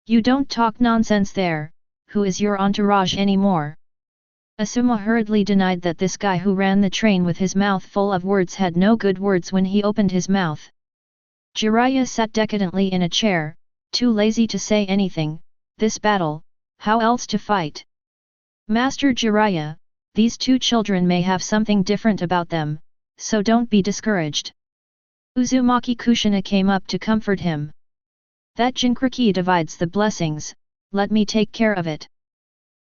You don't talk nonsense there, who is your entourage anymore? Asuma hurriedly denied that this guy who ran the train with his mouth full of words had no good words when he opened his mouth. Jiraiya sat decadently in a chair, too lazy to say anything. This battle, how else to fight? Master Jiraiya, these two children may have something different about them, so don't be discouraged. Uzumaki Kushina came up to comfort him. That Jinchuriki divides the blessings, let me take care of it.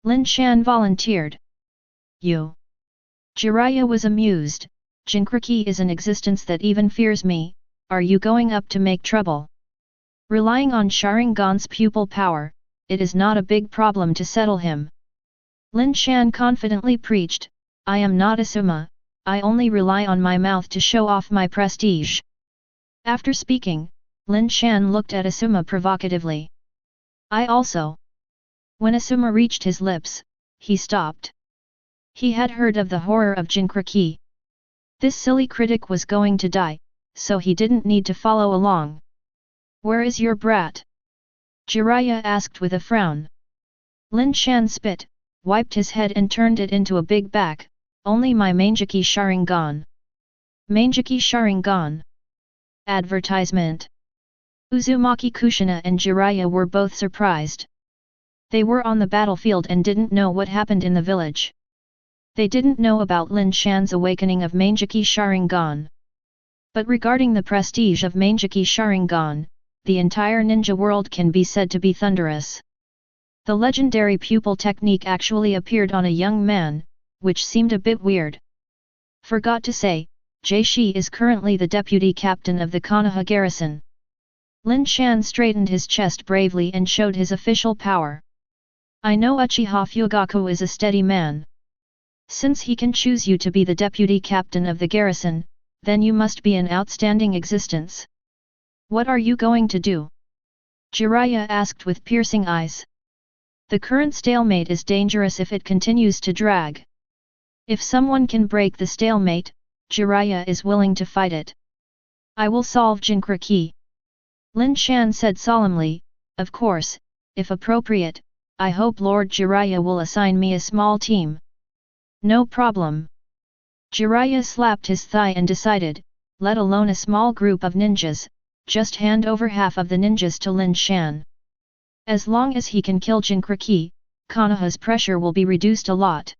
Lin Shan volunteered. You. Jiraiya was amused. Jinchuriki is an existence that even fears me, are you going up to make trouble? Relying on Sharingan's pupil power, it is not a big problem to settle him. Lin Shan confidently preached, I am not Asuma, I only rely on my mouth to show off my prestige. After speaking, Lin Shan looked at Asuma provocatively. I also. When Asuma reached his lips, he stopped. He had heard of the horror of Jinchuriki. This silly critic was going to die, so he didn't need to follow along. Where is your brat? Jiraiya asked with a frown. Lin Shan spit, wiped his head and turned it into a big back, only my Mangeki Sharingan. Mangeki Sharingan. Advertisement. Uzumaki Kushina and Jiraiya were both surprised. They were on the battlefield and didn't know what happened in the village. They didn't know about Lin Shan's awakening of Mangeki Sharingan. But regarding the prestige of Mangeki Sharingan, the entire ninja world can be said to be thunderous. The legendary pupil technique actually appeared on a young man, which seemed a bit weird. Forgot to say, Jie is currently the deputy captain of the Konoha garrison. Lin Shan straightened his chest bravely and showed his official power. I know Uchiha Fugaku is a steady man. Since he can choose you to be the deputy captain of the garrison, then you must be an outstanding existence. What are you going to do? Jiraiya asked with piercing eyes. The current stalemate is dangerous if it continues to drag. If someone can break the stalemate, Jiraiya is willing to fight it. I will solve Jinchuriki. Lin Shan said solemnly, of course, if appropriate, I hope Lord Jiraiya will assign me a small team. No problem. Jiraiya slapped his thigh and decided, let alone a small group of ninjas, just hand over half of the ninjas to Lin Shan. As long as he can kill Jinchuriki, Konoha's pressure will be reduced a lot.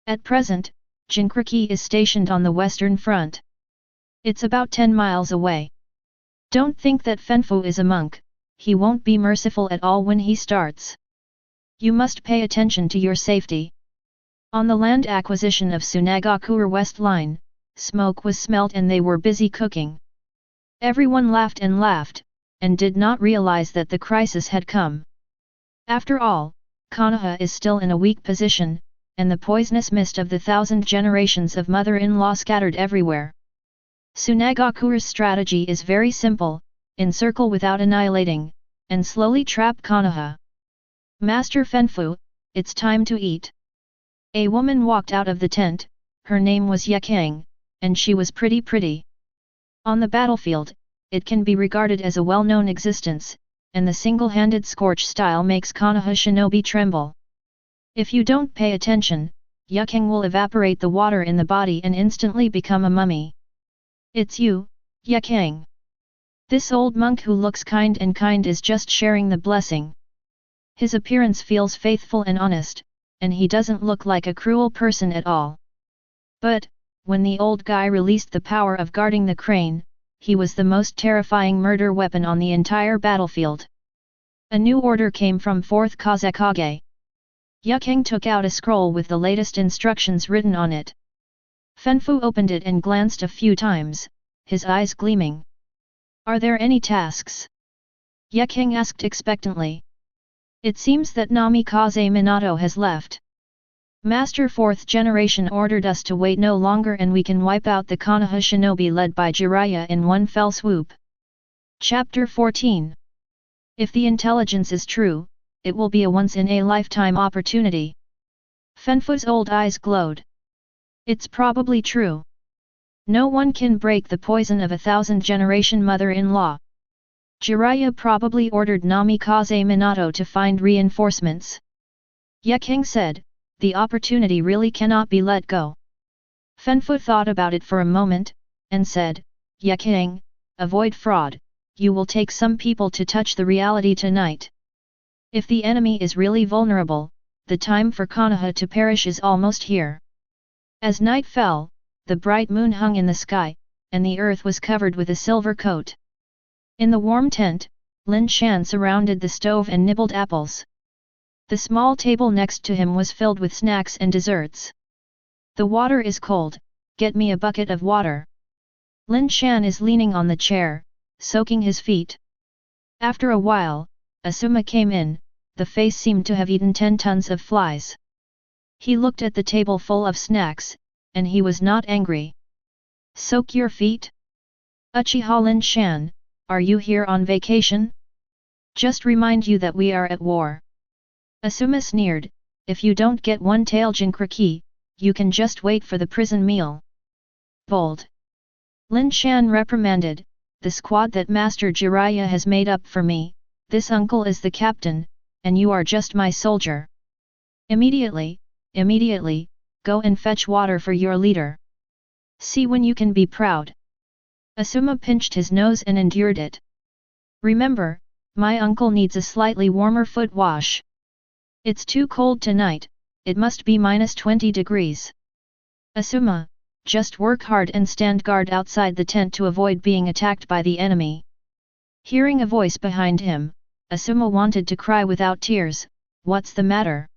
At present, Jinchuriki is stationed on the western front. It's about 10 miles away. Don't think that Fenfu is a monk, he won't be merciful at all when he starts. You must pay attention to your safety. On the land acquisition of Sunagakure West Line, smoke was smelt and they were busy cooking. Everyone laughed and did not realize that the crisis had come. After all, Konoha is still in a weak position, and the poisonous mist of the 1,000 generations of mother-in-law scattered everywhere. Sunagakure's strategy is very simple, encircle without annihilating, and slowly trap Konoha. Master Fenfu, it's time to eat. A woman walked out of the tent, her name was Yekang, and she was pretty. On the battlefield, it can be regarded as a well-known existence, and the single-handed scorch style makes Konoha shinobi tremble. If you don't pay attention, Yekang will evaporate the water in the body and instantly become a mummy. It's you, Yekang. This old monk who looks kind is just sharing the blessing. His appearance feels faithful and honest, and he doesn't look like a cruel person at all. But, when the old guy released the power of guarding the crane, he was the most terrifying murder weapon on the entire battlefield. A new order came from 4th Kazekage. Yekang took out a scroll with the latest instructions written on it. Fenfu opened it and glanced a few times, his eyes gleaming. Are there any tasks? Yekang asked expectantly. It seems that Namikaze Minato has left. Master 4th Generation ordered us to wait no longer and we can wipe out the Konoha shinobi led by Jiraiya in one fell swoop. Chapter 14. If the intelligence is true, it will be a once-in-a-lifetime opportunity. Fenfu's old eyes glowed. It's probably true. No one can break the poison of 1,000-generation mother-in-law. Jiraiya probably ordered Namikaze Minato to find reinforcements. Ye King said, the opportunity really cannot be let go. Fenfu thought about it for a moment, and said, Ye King, avoid fraud, you will take some people to touch the reality tonight. If the enemy is really vulnerable, the time for Konoha to perish is almost here. As night fell, the bright moon hung in the sky, and the earth was covered with a silver coat. In the warm tent, Lin Shan surrounded the stove and nibbled apples. The small table next to him was filled with snacks and desserts. The water is cold, get me a bucket of water. Lin Shan is leaning on the chair, soaking his feet. After a while, Asuma came in, the face seemed to have eaten 10 tons of flies. He looked at the table full of snacks, and he was not angry. Soak your feet? Uchiha Lin Shan, are you here on vacation? Just remind you that we are at war. Asuma sneered, if you don't get one-tail Jinkraki, you can just wait for the prison meal. Bold. Lin Shan reprimanded, the squad that Master Jiraiya has made up for me, this uncle is the captain, and you are just my soldier. Immediately, go and fetch water for your leader. See when you can be proud. Asuma pinched his nose and endured it. Remember, my uncle needs a slightly warmer foot wash. It's too cold tonight, it must be -20 degrees. Asuma, just work hard and stand guard outside the tent to avoid being attacked by the enemy. Hearing a voice behind him, Asuma wanted to cry without tears, what's the matter?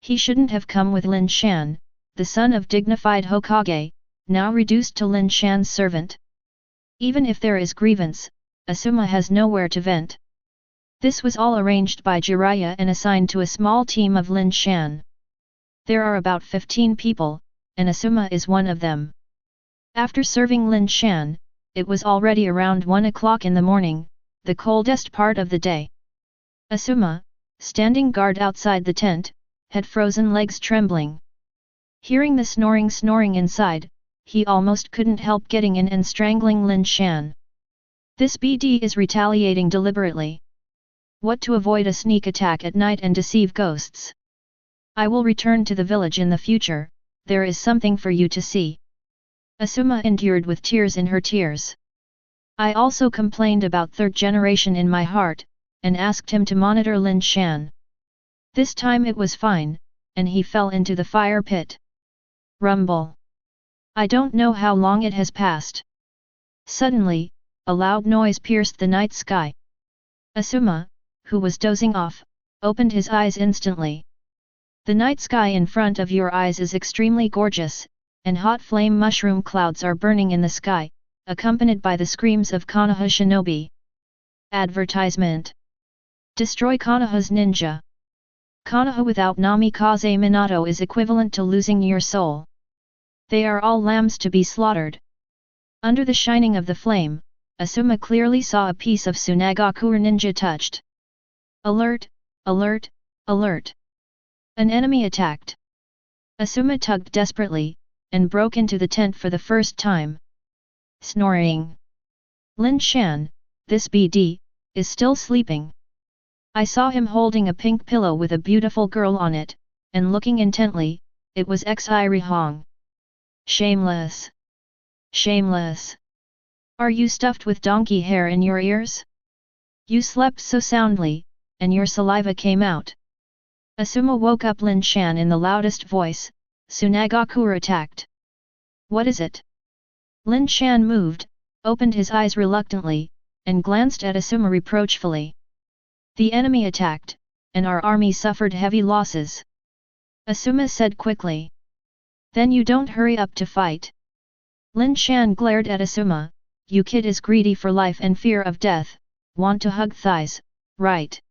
He shouldn't have come with Lin Shan, the son of dignified Hokage, now reduced to Lin Shan's servant. Even if there is grievance, Asuma has nowhere to vent. This was all arranged by Jiraiya and assigned to a small team of Lin Shan. There are about 15 people, and Asuma is one of them. After serving Lin Shan, it was already around 1 o'clock in the morning, the coldest part of the day. Asuma, standing guard outside the tent, had frozen legs trembling. Hearing the snoring inside, he almost couldn't help getting in and strangling Lin Shan. This BD is retaliating deliberately. What to avoid a sneak attack at night and deceive ghosts? I will return to the village in the future, there is something for you to see. Asuma endured with tears in her tears. I also complained about third generation in my heart, and asked him to monitor Lin Shan. This time it was fine, and he fell into the fire pit. Rumble. I don't know how long it has passed. Suddenly, a loud noise pierced the night sky. Asuma, who was dozing off, opened his eyes instantly. The night sky in front of your eyes is extremely gorgeous, and hot flame mushroom clouds are burning in the sky, accompanied by the screams of Konoha shinobi. Advertisement. Destroy Konoha's ninja. Konoha without Namikaze Minato is equivalent to losing your soul. They are all lambs to be slaughtered. Under the shining of the flame, Asuma clearly saw a piece of Sunagakure ninja touched. Alert! Alert! Alert! An enemy attacked. Asuma tugged desperately, and broke into the tent for the first time. Snoring. Lin Shan, this BD, is still sleeping. I saw him holding a pink pillow with a beautiful girl on it, and looking intently, it was Xi Hong. Shameless! Shameless! Are you stuffed with donkey hair in your ears? You slept so soundly, and your saliva came out. Asuma woke up Lin Shan in the loudest voice, Sunagakure attacked. What is it? Lin Shan moved, opened his eyes reluctantly, and glanced at Asuma reproachfully. The enemy attacked, and our army suffered heavy losses. Asuma said quickly. Then you don't hurry up to fight. Lin Shan glared at Asuma, you kid is greedy for life and fear of death, want to hug thighs, right?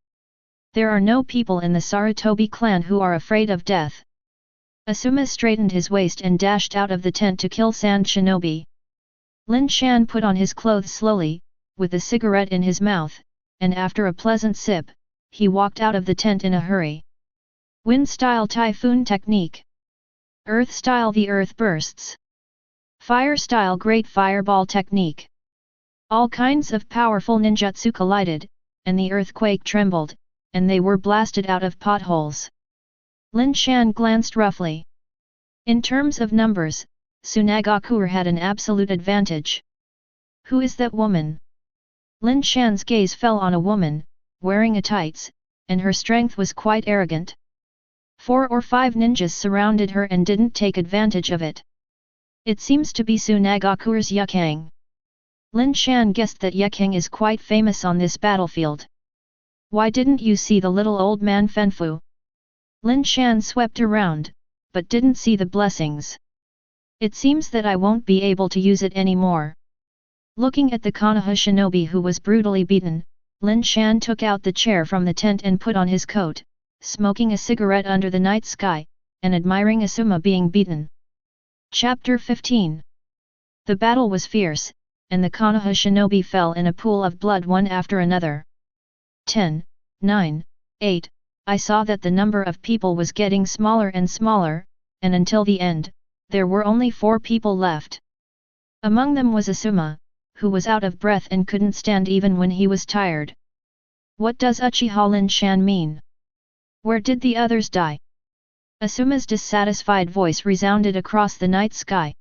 There are no people in the Sarutobi clan who are afraid of death. Asuma straightened his waist and dashed out of the tent to kill Sand Shinobi. Lin Shan put on his clothes slowly, with a cigarette in his mouth, and after a pleasant sip, he walked out of the tent in a hurry. Wind-style typhoon technique. Earth-style the earth bursts. Fire style great fireball technique. All kinds of powerful ninjutsu collided, and the earthquake trembled, and they were blasted out of potholes. Lin Shan glanced roughly. In terms of numbers, Sunagakure had an absolute advantage. Who is that woman? Lin Shan's gaze fell on a woman, wearing a tights, and her strength was quite arrogant. 4 or 5 ninjas surrounded her and didn't take advantage of it. It seems to be Sunagakure's Yukang. Lin Shan guessed that Yukang is quite famous on this battlefield. Why didn't you see the little old man Fenfu? Lin Shan swept around, but didn't see the blessings. It seems that I won't be able to use it anymore. Looking at the Konoha shinobi who was brutally beaten, Lin Shan took out the chair from the tent and put on his coat, smoking a cigarette under the night sky, and admiring Asuma being beaten. Chapter 15. The battle was fierce, and the Konoha shinobi fell in a pool of blood one after another. 10, 9, 8, I saw that the number of people was getting smaller and smaller, and until the end, there were only 4 people left. Among them was Asuma, who was out of breath and couldn't stand even when he was tired. What does Uchiha Lin Shan mean? Where did the others die? Asuma's dissatisfied voice resounded across the night sky.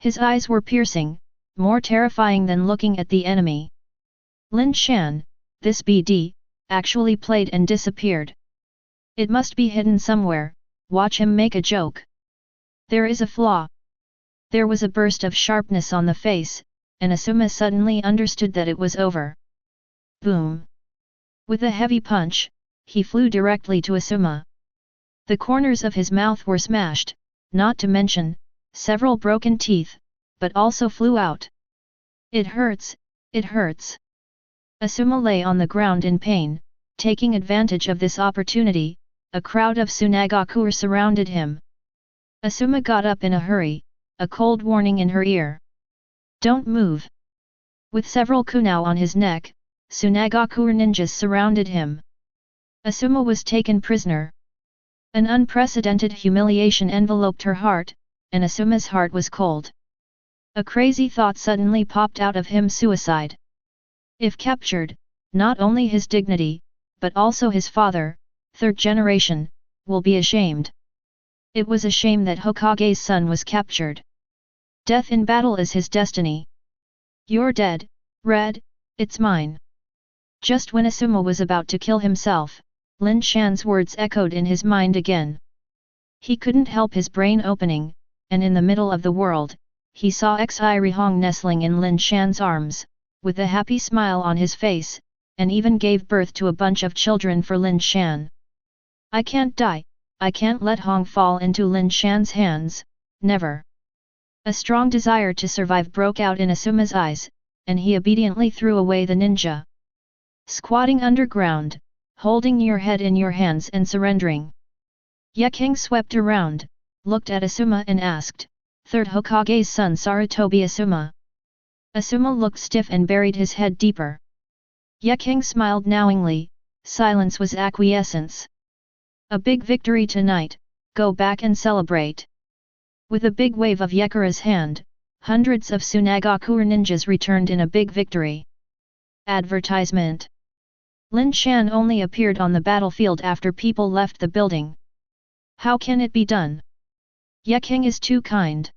His eyes were piercing, more terrifying than looking at the enemy. Lin Shan, this BD, actually played and disappeared. It must be hidden somewhere, watch him make a joke. There is a flaw. There was a burst of sharpness on the face, and Asuma suddenly understood that it was over. Boom! With a heavy punch, he flew directly to Asuma. The corners of his mouth were smashed, not to mention, several broken teeth, but also flew out. It hurts, it hurts. Asuma lay on the ground in pain, taking advantage of this opportunity, a crowd of Sunagakure surrounded him. Asuma got up in a hurry, a cold warning in her ear. Don't move. With several kunao on his neck, Sunagakure ninjas surrounded him. Asuma was taken prisoner. An unprecedented humiliation enveloped her heart, and Asuma's heart was cold. A crazy thought suddenly popped out of him: suicide. If captured, not only his dignity, but also his father, 3rd generation, will be ashamed. It was a shame that Hokage's son was captured. Death in battle is his destiny. You're dead, Red, it's mine. Just when Asuma was about to kill himself, Lin Shan's words echoed in his mind again. He couldn't help his brain opening, and in the middle of the world, he saw Xi Rihong nestling in Lin Shan's arms, with a happy smile on his face, and even gave birth to a bunch of children for Lin Shan. I can't die, I can't let Hong fall into Lin Shan's hands, never. A strong desire to survive broke out in Asuma's eyes, and he obediently threw away the ninja. Squatting underground, holding your head in your hands and surrendering. Yukang swept around, looked at Asuma and asked, 3rd Hokage's son Sarutobi Asuma. Asuma looked stiff and buried his head deeper. Yukang smiled knowingly, silence was acquiescence. A big victory tonight, go back and celebrate. With a big wave of Yukara's hand, hundreds of Sunagakure ninjas returned in a big victory. Advertisement. Lin Shan only appeared on the battlefield after people left the building. How can it be done? Yukang is too kind.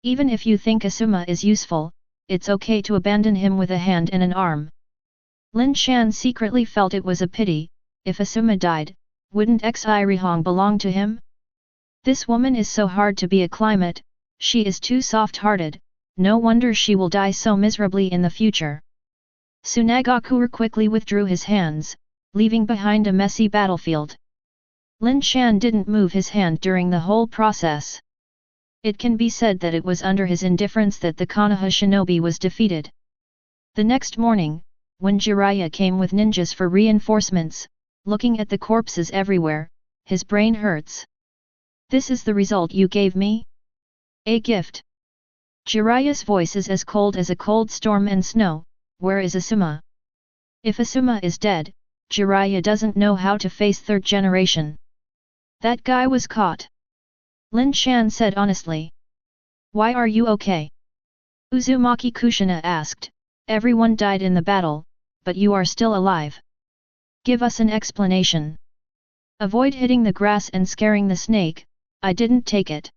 Even if you think Asuma is useful, it's okay to abandon him with a hand and an arm. Lin Shan secretly felt it was a pity, if Asuma died, wouldn't Xi Rihong belong to him? This woman is so hard to be a climate, she is too soft-hearted, no wonder she will die so miserably in the future. Sunagakure quickly withdrew his hands, leaving behind a messy battlefield. Lin Shan didn't move his hand during the whole process. It can be said that it was under his indifference that the Konoha shinobi was defeated. The next morning, when Jiraiya came with ninjas for reinforcements, looking at the corpses everywhere, his brain hurts. This is the result you gave me? A gift. Jiraiya's voice is as cold as a cold storm and snow. Where is Asuma? If Asuma is dead, Jiraiya doesn't know how to face 3rd generation. That guy was caught. Lin Shan said honestly. Why are you okay? Uzumaki Kushina asked. Everyone died in the battle, but you are still alive. Give us an explanation. Avoid hitting the grass and scaring the snake, I didn't take it.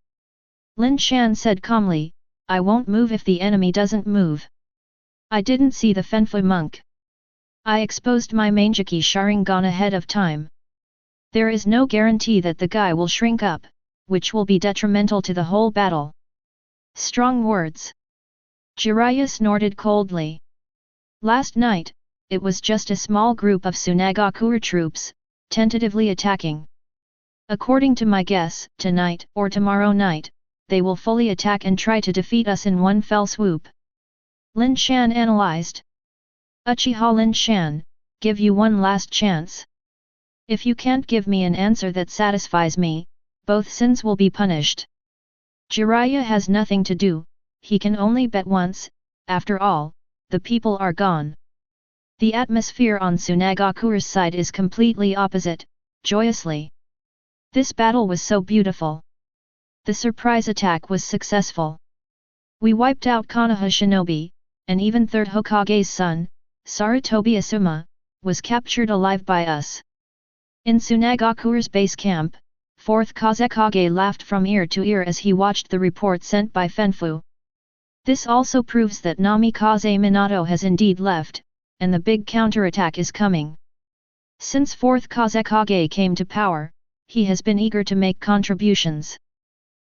Lin Shan said calmly, I won't move if the enemy doesn't move. I didn't see the Fenfu monk. I exposed my Mangeki Sharingan ahead of time. There is no guarantee that the guy will shrink up, which will be detrimental to the whole battle. Strong words. Jiraiya snorted coldly. Last night, it was just a small group of Sunagakure troops, tentatively attacking. According to my guess, tonight or tomorrow night, they will fully attack and try to defeat us in one fell swoop. Lin Shan analyzed. Uchiha Lin Shan, give you one last chance. If you can't give me an answer that satisfies me, both sins will be punished. Jiraiya has nothing to do, he can only bet once, after all, the people are gone. The atmosphere on Sunagakure's side is completely opposite, joyously. This battle was so beautiful. The surprise attack was successful. We wiped out Konoha Shinobi, and even third Hokage's son, Sarutobi Asuma, was captured alive by us. In Sunagakure's base camp, 4th Kazekage laughed from ear to ear as he watched the report sent by Fenfu. This also proves that Namikaze Minato has indeed left, and the big counterattack is coming. Since 4th Kazekage came to power, he has been eager to make contributions.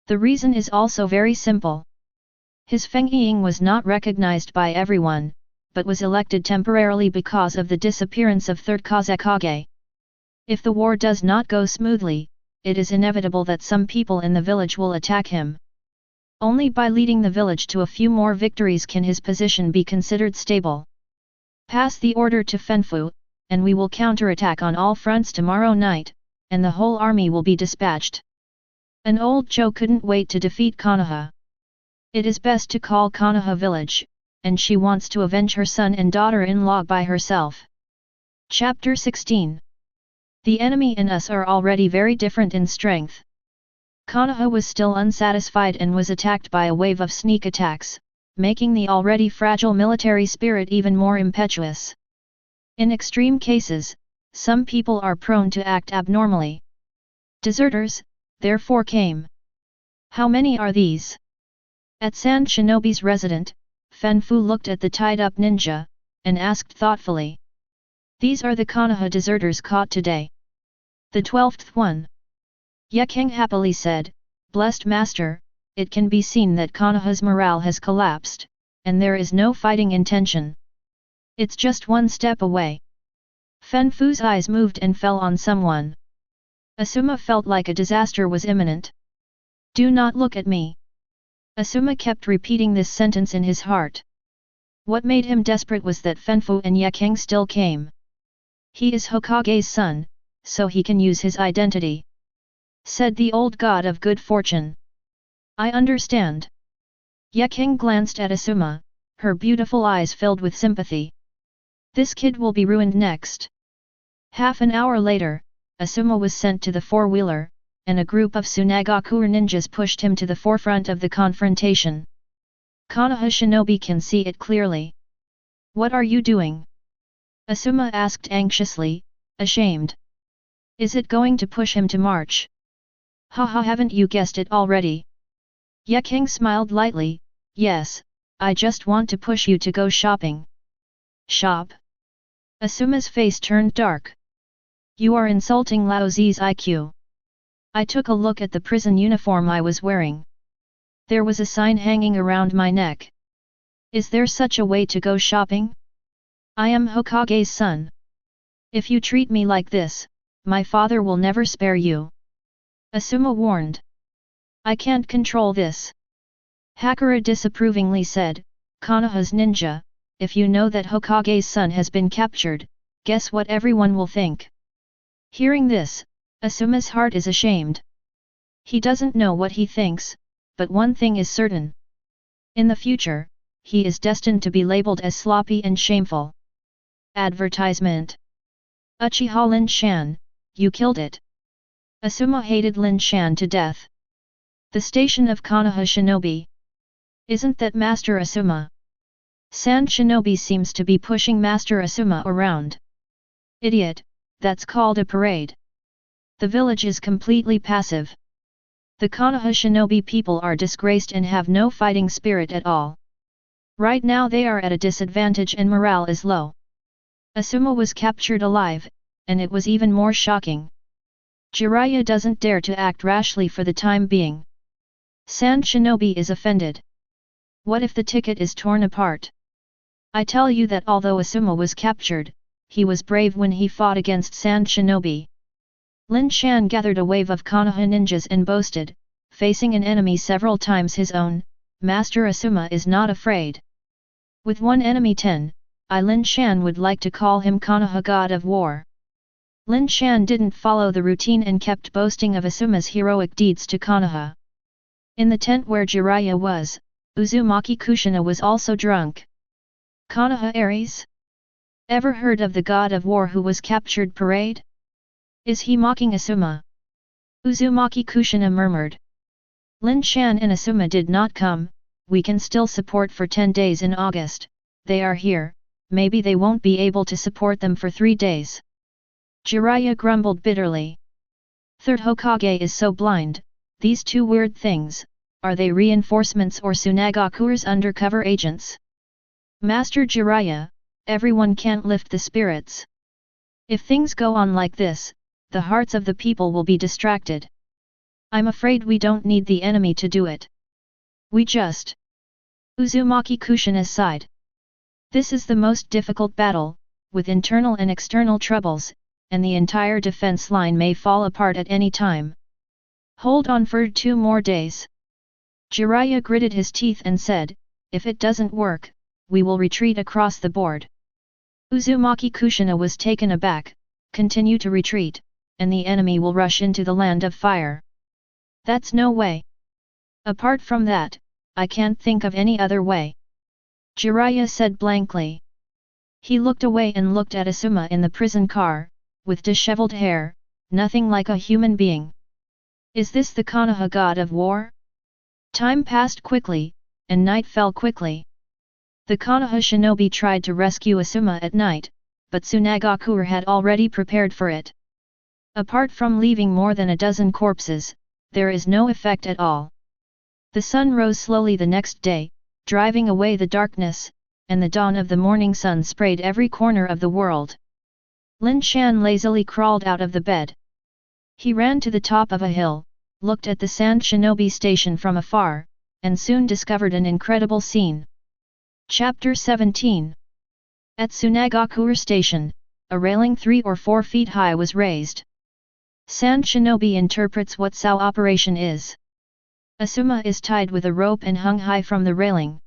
The reason is also very simple. His Feng Ying was not recognized by everyone, but was elected temporarily because of the disappearance of 3rd Kazekage. If the war does not go smoothly, it is inevitable that some people in the village will attack him. Only by leading the village to a few more victories can his position be considered stable. Pass the order to Fenfu, and we will counterattack on all fronts tomorrow night, and the whole army will be dispatched. An old Cho couldn't wait to defeat Konoha. It is best to call Konoha village, and she wants to avenge her son and daughter-in-law by herself. Chapter 16. The enemy and us are already very different in strength. Konoha was still unsatisfied and was attacked by a wave of sneak attacks, making the already fragile military spirit even more impetuous. In extreme cases, some people are prone to act abnormally. Deserters, therefore came. How many are these? At Sand Shinobi's residence, Fenfu looked at the tied-up ninja, and asked thoughtfully. These are the Konoha deserters caught today. The 12th one. Yekeng happily said, Blessed Master, it can be seen that Konoha's morale has collapsed, and there is no fighting intention. It's just one step away. Fenfu's eyes moved and fell on someone. Asuma felt like a disaster was imminent. Do not look at me. Asuma kept repeating this sentence in his heart. What made him desperate was that Fenfu and Yekeng still came. He is Hokage's son, so he can use his identity. Said the old god of good fortune. I understand. Yekeng glanced at Asuma, her beautiful eyes filled with sympathy. This kid will be ruined next. Half an hour later, Asuma was sent to the four-wheeler, and a group of Sunagakure ninjas pushed him to the forefront of the confrontation. Konoha Shinobi can see it clearly. What are you doing? Asuma asked anxiously, ashamed. Is it going to push him to march? Haha, haven't you guessed it already? Yekeng smiled lightly, yes, I just want to push you to go shopping. Shop? Asuma's face turned dark. You are insulting Lao Zi's IQ. I took a look at the prison uniform I was wearing. There was a sign hanging around my neck. Is there such a way to go shopping? I am Hokage's son. If you treat me like this, my father will never spare you. Asuma warned. I can't control this. Hakura disapprovingly said, Konoha's ninja, if you know that Hokage's son has been captured, guess what everyone will think. Hearing this, Asuma's heart is ashamed. He doesn't know what he thinks, but one thing is certain. In the future, he is destined to be labeled as sloppy and shameful. Advertisement. Uchiha Lin Shan, you killed it. Asuma hated Lin Shan to death. The station of Konoha Shinobi, Isn't that Master Asuma? Sand Shinobi seems to be pushing Master Asuma around. Idiot, that's called a parade. The village is completely passive. The Konoha Shinobi people are disgraced and have no fighting spirit at all. Right now they are at a disadvantage and morale is low. Asuma was captured alive, and it was even more shocking. Jiraiya doesn't dare to act rashly for the time being. Sand Shinobi is offended. What if the ticket is torn apart? I tell you that although Asuma was captured, he was brave when he fought against Sand Shinobi. Lin Shan gathered a wave of Konoha ninjas and boasted, facing an enemy several times his own, Master Asuma is not afraid. With one enemy 10, Lin Shan would like to call him Konoha God of War. Lin Shan didn't follow the routine and kept boasting of Asuma's heroic deeds to Konoha. In the tent where Jiraiya was, Uzumaki Kushina was also drunk. Konoha Ares? Ever heard of the God of War who was captured parade? Is he mocking Asuma? Uzumaki Kushina murmured. Lin Shan and Asuma did not come, we can still support for 10 days in August, they are here, maybe they won't be able to support them for 3 days. Jiraiya grumbled bitterly. Third Hokage is so blind, these two weird things, are they reinforcements or Tsunagakure's undercover agents? Master Jiraiya, everyone can't lift the spirits. If things go on like this, the hearts of the people will be distracted. I'm afraid we don't need the enemy to do it. We just... Uzumaki Kushina sighed. This is the most difficult battle, with internal and external troubles, and the entire defense line may fall apart at any time. Hold on for 2 more days. Jiraiya gritted his teeth and said, if it doesn't work, we will retreat across the board. Uzumaki Kushina was taken aback, continue to retreat, and the enemy will rush into the land of fire. That's no way. Apart from that, I can't think of any other way. Jiraiya said blankly. He looked away and looked at Asuma in the prison car, with disheveled hair, nothing like a human being. Is this the Konoha God of War? Time passed quickly, and night fell quickly. The Konoha shinobi tried to rescue Asuma at night, but Tsunagakure had already prepared for it. Apart from leaving more than a dozen corpses, there is no effect at all. The sun rose slowly the next day, driving away the darkness, and the dawn of the morning sun sprayed every corner of the world. Lin Shan lazily crawled out of the bed. He ran to the top of a hill, looked at the Sand Shinobi station from afar, and soon discovered an incredible scene. Chapter 17. At Tsunagakure Station, a railing 3 or 4 feet high was raised. Sand Shinobi interprets what SAO operation is. Asuma is tied with a rope and hung high from the railing.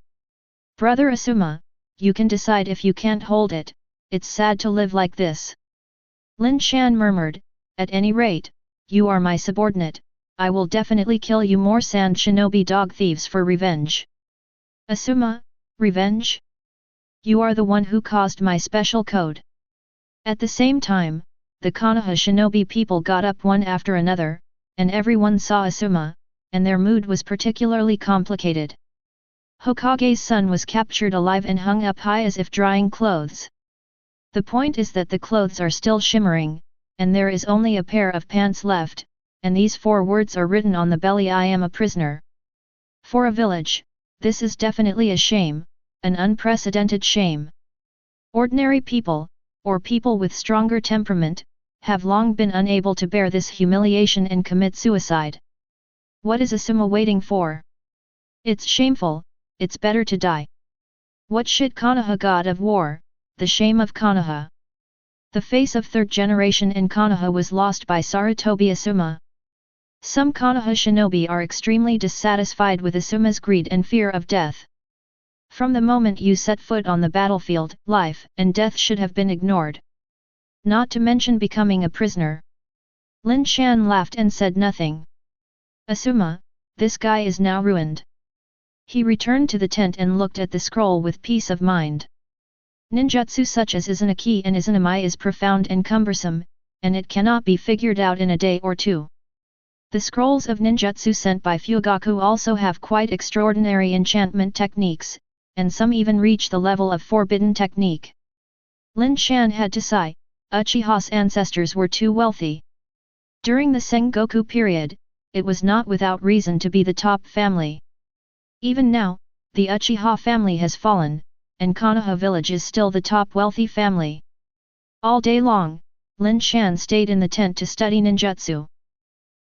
Brother Asuma, you can decide if you can't hold it, it's sad to live like this. Lin Shan murmured, at any rate, you are my subordinate, I will definitely kill you more Sand Shinobi dog thieves for revenge. Asuma, revenge? You are the one who caused my special code. At the same time, the Konoha shinobi people got up one after another, and everyone saw Asuma, and their mood was particularly complicated. Hokage's son was captured alive and hung up high as if drying clothes. The point is that the clothes are still shimmering, and there is only a pair of pants left, and these 4 words are written on the belly: I am a prisoner. For a village, this is definitely a shame, an unprecedented shame. Ordinary people, or people with stronger temperament, have long been unable to bear this humiliation and commit suicide. What is Asuma waiting for? It's shameful, it's better to die. What shit, Konoha God of War, the shame of Konoha. The face of 3rd generation in Konoha was lost by Sarutobi Asuma. Some Konoha shinobi are extremely dissatisfied with Asuma's greed and fear of death. From the moment you set foot on the battlefield, life and death should have been ignored. Not to mention becoming a prisoner. Lin Shan laughed and said nothing. Asuma, this guy is now ruined. He returned to the tent and looked at the scroll with peace of mind. Ninjutsu such as Izanaki and Izanami is profound and cumbersome, and it cannot be figured out in a day or 2. The scrolls of ninjutsu sent by Fugaku also have quite extraordinary enchantment techniques, and some even reach the level of forbidden technique. Lin Shan had to sigh, Uchiha's ancestors were too wealthy. During the Sengoku period, it was not without reason to be the top family. Even now, the Uchiha family has fallen, and Konoha village is still the top wealthy family. All day long, Lin Shan stayed in the tent to study ninjutsu.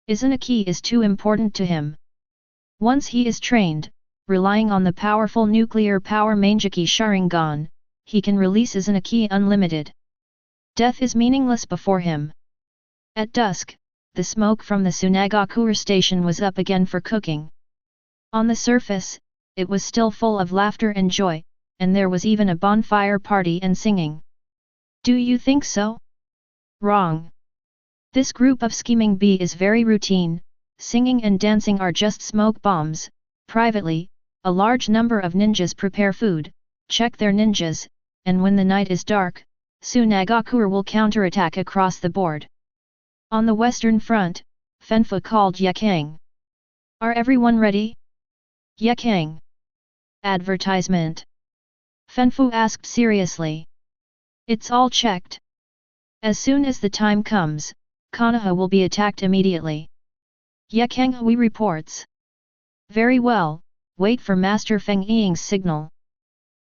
Izanaki is too important to him. Once he is trained, relying on the powerful nuclear power Mangeki Sharingan, he can release Izanaki unlimited. Death is meaningless before him. At dusk, the smoke from the Sunagakure station was up again for cooking. On the surface, it was still full of laughter and joy, and there was even a bonfire party and singing. Do you think so? Wrong. This group of scheming bee is very routine, singing and dancing are just smoke bombs. Privately, a large number of ninjas prepare food, check their ninjas, and when the night is dark, Sunagakure will counterattack across the board. On the western front, Fenfu called Yekang. Are everyone ready? Yekang. Advertisement. Fenfu asked seriously. It's all checked. As soon as the time comes, Konoha will be attacked immediately. Yekang Hui reports. Very well, wait for Master Feng Ying's signal.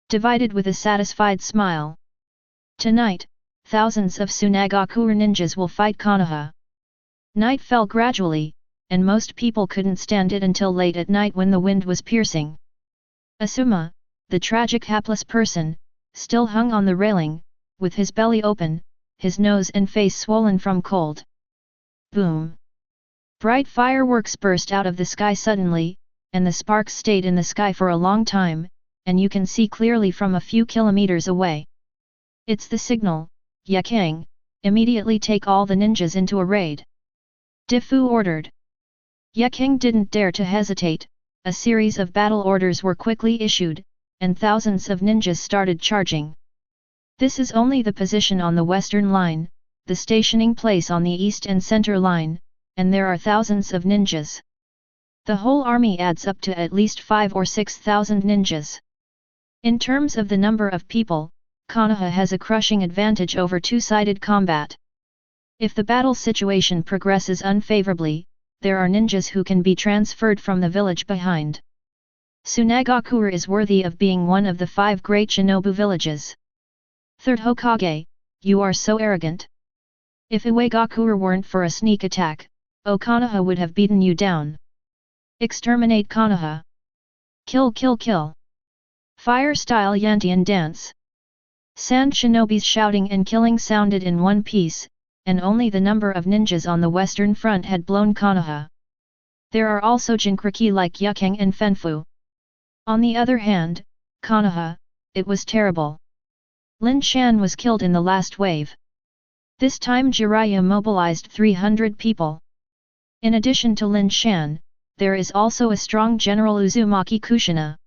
Divided with a satisfied smile. Tonight, thousands of Sunagakure ninjas will fight Konoha. Night fell gradually, and most people couldn't stand it until late at night when the wind was piercing. Asuma, the tragic hapless person, still hung on the railing, with his belly open, his nose and face swollen from cold. Boom! Bright fireworks burst out of the sky suddenly, and the sparks stayed in the sky for a long time, and you can see clearly from a few kilometers away. It's the signal, Yekang, immediately take all the ninjas into a raid. Difu ordered. Yekang didn't dare to hesitate, a series of battle orders were quickly issued, and thousands of ninjas started charging. This is only the position on the western line, the stationing place on the east and center line, and there are thousands of ninjas. The whole army adds up to at least 5,000 or 6,000 ninjas. In terms of the number of people, Konoha has a crushing advantage over two-sided combat. If the battle situation progresses unfavorably, there are ninjas who can be transferred from the village behind. Sunagakure is worthy of being one of the 5 great shinobu villages. Third Hokage, you are so arrogant. If Iwagakure weren't for a sneak attack, Konoha would have beaten you down. Exterminate Konoha. Kill kill kill. Fire-style Yantian dance. Sand Shinobi's shouting and killing sounded in one piece, and only the number of ninjas on the western front had blown Konoha. There are also Jinkriki like Yekang and Fenfu. On the other hand, Konoha, it was terrible. Lin Shan was killed in the last wave. This time Jiraiya mobilized 300 people. In addition to Lin Shan, there is also a strong General Uzumaki Kushina.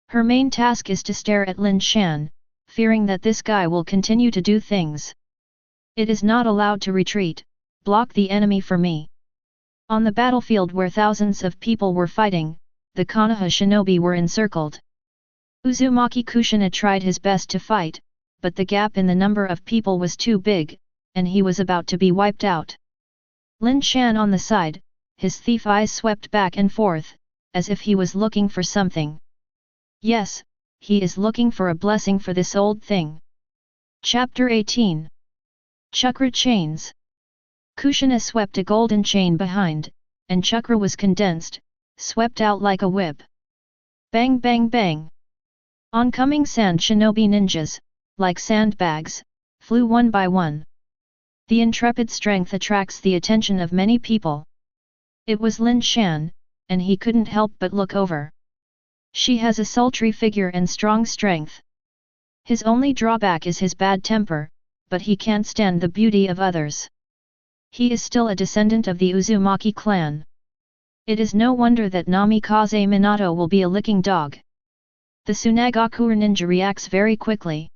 Her main task is to stare at Lin Shan, fearing that this guy will continue to do things. It is not allowed to retreat, block the enemy for me. On the battlefield where thousands of people were fighting, the Konoha shinobi were encircled. Uzumaki Kushina tried his best to fight, but the gap in the number of people was too big, and he was about to be wiped out. Lin Shan on the side, his thief eyes swept back and forth, as if he was looking for something. Yes, he is looking for a blessing for this old thing. Chapter 18. Chakra Chains. Kushina swept a golden chain behind, and chakra was condensed, swept out like a whip. Bang bang bang. Oncoming Sand Shinobi ninjas, like sandbags, flew one by one. The intrepid strength attracts the attention of many people. It was Lin Shan, and he couldn't help but look over. She has a sultry figure and strong strength. His only drawback is his bad temper, but he can't stand the beauty of others. He is still a descendant of the Uzumaki clan. It is no wonder that Namikaze Minato will be a licking dog. The Sunagakure ninja reacts very quickly.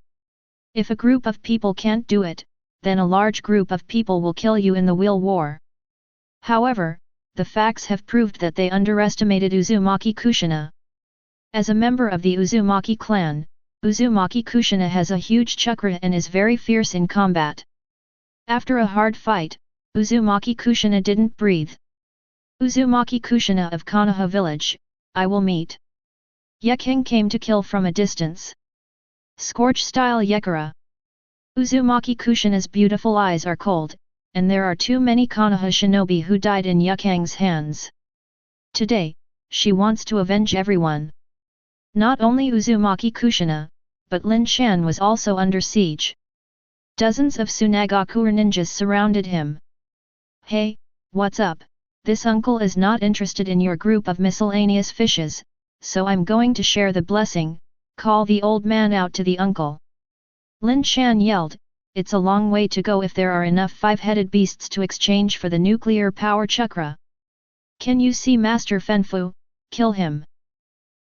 If a group of people can't do it, then a large group of people will kill you in the wheel war. However, the facts have proved that they underestimated Uzumaki Kushina. As a member of the Uzumaki clan, Uzumaki Kushina has a huge chakra and is very fierce in combat. After a hard fight, Uzumaki Kushina didn't breathe. Uzumaki Kushina of Konoha village, I will meet. Yeking came to kill from a distance. Scorch-style Yekara. Uzumaki Kushina's beautiful eyes are cold, and there are too many Konoha shinobi who died in Yekang's hands. Today, she wants to avenge everyone. Not only Uzumaki Kushina, but Lin Shan was also under siege. Dozens of Sunagakure ninjas surrounded him. Hey, what's up? This uncle is not interested in your group of miscellaneous fishes, so I'm going to share the blessing, call the old man out to the uncle. Lin Shan yelled, it's a long way to go if there are enough five-headed beasts to exchange for the nuclear power chakra. Can you see Master Fenfu? Kill him.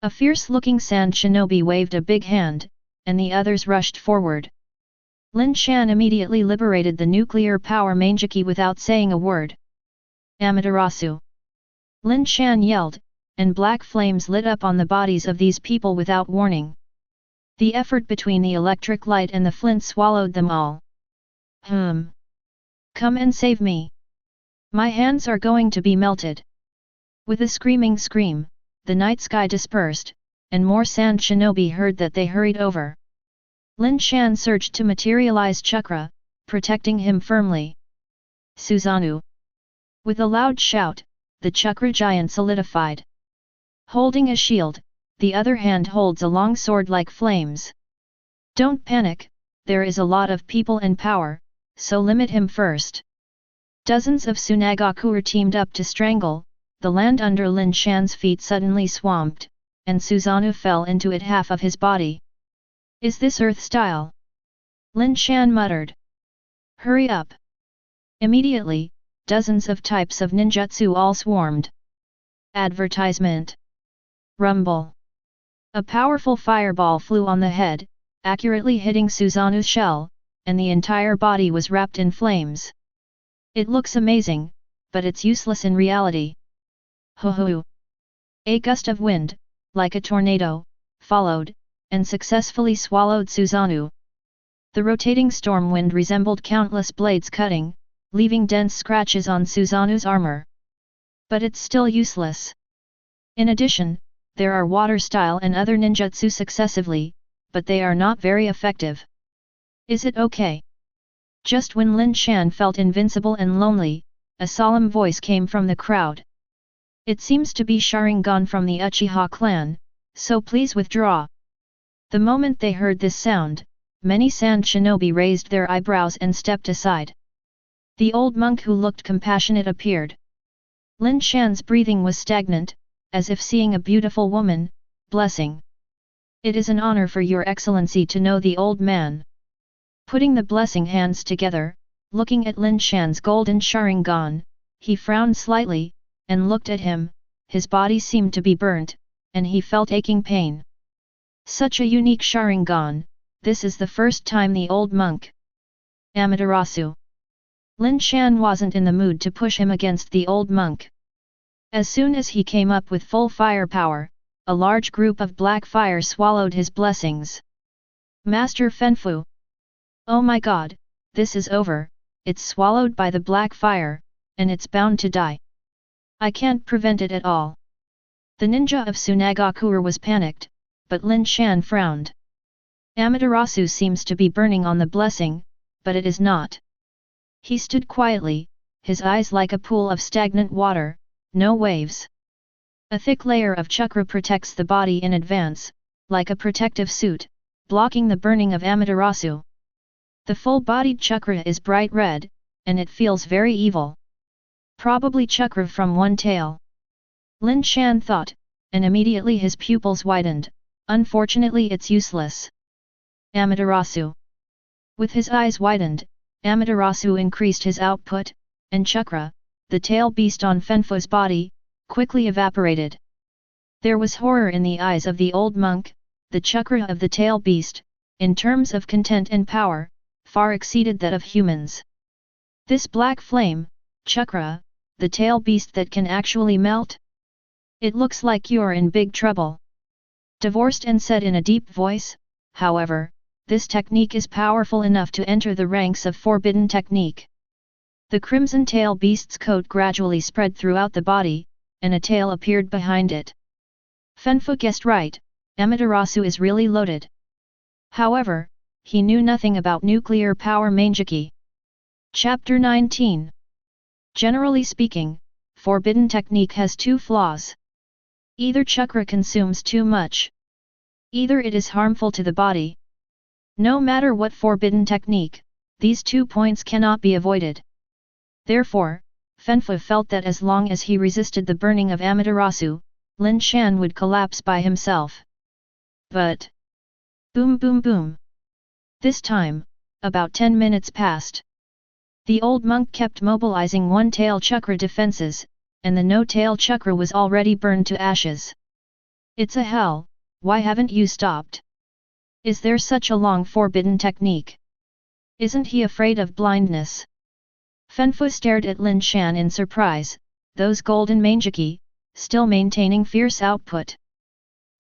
A fierce-looking Sand Shinobi waved a big hand, and the others rushed forward. Lin Shan immediately liberated the nuclear power Manjiki without saying a word. Amaterasu! Lin Shan yelled, and black flames lit up on the bodies of these people without warning. The effort between the electric light and the flint swallowed them all. Come and save me! My hands are going to be melted! With a screaming scream, the night sky dispersed, and more Sand Shinobi heard that they hurried over. Lin Shan surged to materialize chakra, protecting him firmly. Susanoo! With a loud shout, the chakra giant solidified. Holding a shield, the other hand holds a long sword like flames. Don't panic, there is a lot of people and power, so limit him first. Dozens of Sunagakure teamed up to strangle, the land under Lin Shan's feet suddenly swamped, and Susanoo fell into it half of his body. Is this Earth style? Lin Shan muttered. Hurry up! Immediately, dozens of types of ninjutsu all swarmed. Advertisement. Rumble. A powerful fireball flew on the head, accurately hitting Susanoo's shell, and the entire body was wrapped in flames. It looks amazing, but it's useless in reality. Ho-ho! A gust of wind, like a tornado, followed, and successfully swallowed Susanoo. The rotating storm wind resembled countless blades cutting, leaving dense scratches on Susanoo's armor. But it's still useless. In addition, there are water style and other ninjutsu successively, but they are not very effective. Is it okay? Just when Lin Shan felt invincible and lonely, a solemn voice came from the crowd. It seems to be Sharingan from the Uchiha clan, so please withdraw. The moment they heard this sound, many Sand Shinobi raised their eyebrows and stepped aside. The old monk who looked compassionate appeared. Lin Shan's breathing was stagnant, as if seeing a beautiful woman. Blessing. It is an honor for your excellency to know the old man. Putting the blessing hands together, looking at Lin Shan's golden Sharingan, he frowned slightly, and looked at him. His body seemed to be burnt, and he felt aching pain. Such a unique Sharingan, this is the first time the old monk. Amaterasu. Lin Shan wasn't in the mood to push him against the old monk. As soon as he came up with full firepower, a large group of black fire swallowed his blessings. Master Fenfu! Oh my god, this is over, it's swallowed by the black fire, and it's bound to die. I can't prevent it at all. The ninja of Sunagakure was panicked, but Lin Shan frowned. Amaterasu seems to be burning on the blessing, but it is not. He stood quietly, his eyes like a pool of stagnant water, no waves. A thick layer of chakra protects the body in advance, like a protective suit, blocking the burning of Amaterasu. The full-bodied chakra is bright red, and it feels very evil. Probably chakra from One-Tail. Lin Shan thought, and immediately his pupils widened. Unfortunately it's useless. Amaterasu. With his eyes widened, Amaterasu increased his output, and chakra, the tail beast on Fenfu's body, quickly evaporated. There was horror in the eyes of the old monk. The chakra of the tail beast, in terms of content and power, far exceeded that of humans. This black flame, chakra, the tail beast that can actually melt? It looks like you're in big trouble. Divorced and said in a deep voice, however, this technique is powerful enough to enter the ranks of forbidden technique. The crimson tail beast's coat gradually spread throughout the body, and a tail appeared behind it. Fenfu guessed right, Amaterasu is really loaded. However, he knew nothing about nuclear power Manjiki. Chapter 19. Generally speaking, forbidden technique has two flaws. Either chakra consumes too much. Either it is harmful to the body. No matter what forbidden technique, these 2 points cannot be avoided. Therefore, Fenfu felt that as long as he resisted the burning of Amaterasu, Lin Shan would collapse by himself. But... boom boom boom. This time, about 10 minutes passed. The old monk kept mobilizing one-tail chakra defenses, and the no-tail chakra was already burned to ashes. It's a hell, why haven't you stopped? Is there such a long forbidden technique? Isn't he afraid of blindness? Fenfu stared at Lin Shan in surprise, those golden Manjiki, still maintaining fierce output.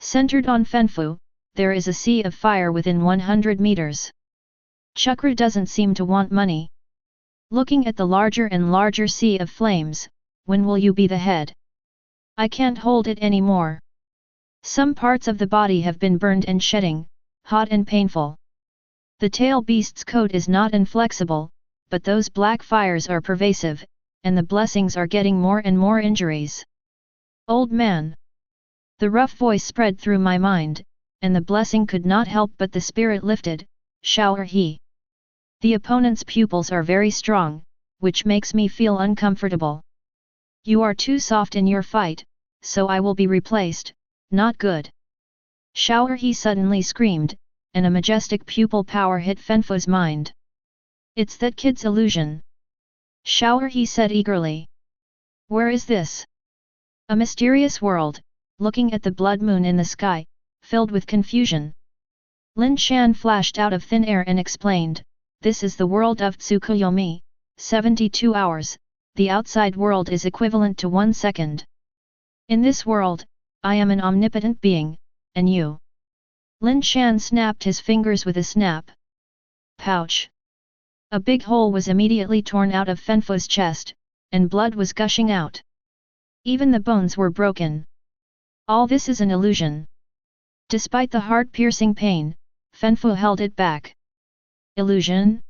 Centered on Fenfu, there is a sea of fire within 100 meters. Chakra doesn't seem to want money. Looking at the larger and larger sea of flames, when will you be the head? I can't hold it anymore. Some parts of the body have been burned and shedding, hot and painful. The tail beast's coat is not inflexible, but those black fires are pervasive, and the blessings are getting more and more injuries. Old man. The rough voice spread through my mind, and the blessing could not help but the spirit lifted, shower he. The opponent's pupils are very strong, which makes me feel uncomfortable. You are too soft in your fight, so I will be replaced, not good. Shower he suddenly screamed, and a majestic pupil power hit Fenfu's mind. It's that kid's illusion. Shower he said eagerly. Where is this? A mysterious world, looking at the blood moon in the sky, filled with confusion. Lin Shan flashed out of thin air and explained, this is the world of Tsukuyomi, 72 hours, the outside world is equivalent to 1 second. In this world, I am an omnipotent being, and you. Lin Shan snapped his fingers with a snap. Pouch. A big hole was immediately torn out of Fenfu's chest, and blood was gushing out. Even the bones were broken. All this is an illusion. Despite the heart-piercing pain, Fenfu held it back. Illusion?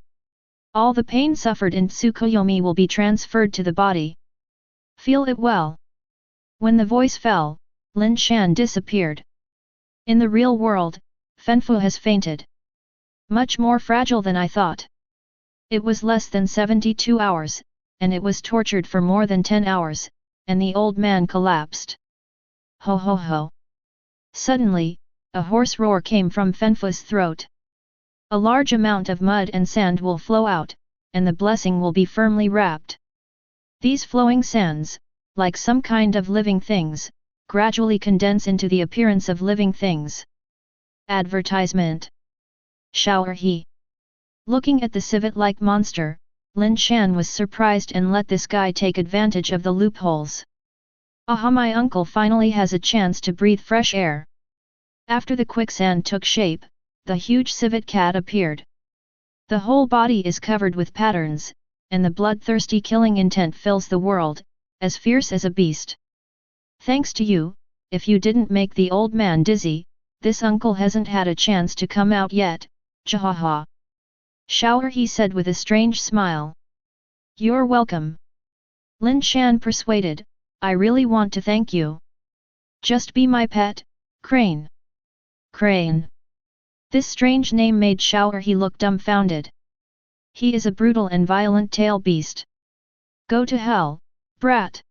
All the pain suffered in Tsukuyomi will be transferred to the body. Feel it well. When the voice fell, Lin Shan disappeared. In the real world, Fenfu has fainted. Much more fragile than I thought. It was less than 72 hours, and it was tortured for more than 10 hours, and the old man collapsed. Ho ho ho. Suddenly, a hoarse roar came from Fenfu's throat. A large amount of mud and sand will flow out, and the blessing will be firmly wrapped. These flowing sands, like some kind of living things, gradually condense into the appearance of living things. Advertisement. Shower he. Looking at the civet-like monster, Lin Shan was surprised and let this guy take advantage of the loopholes. Aha, my uncle finally has a chance to breathe fresh air. After the quicksand took shape, the huge civet cat appeared. The whole body is covered with patterns, and the bloodthirsty killing intent fills the world, as fierce as a beast. Thanks to you, if you didn't make the old man dizzy, this uncle hasn't had a chance to come out yet, jahaha. Shower he said with a strange smile. You're welcome. Lin Shan persuaded, I really want to thank you. Just be my pet, Crane. Crane. This strange name made Shower he look dumbfounded. He is a brutal and violent tail beast. Go to hell, brat.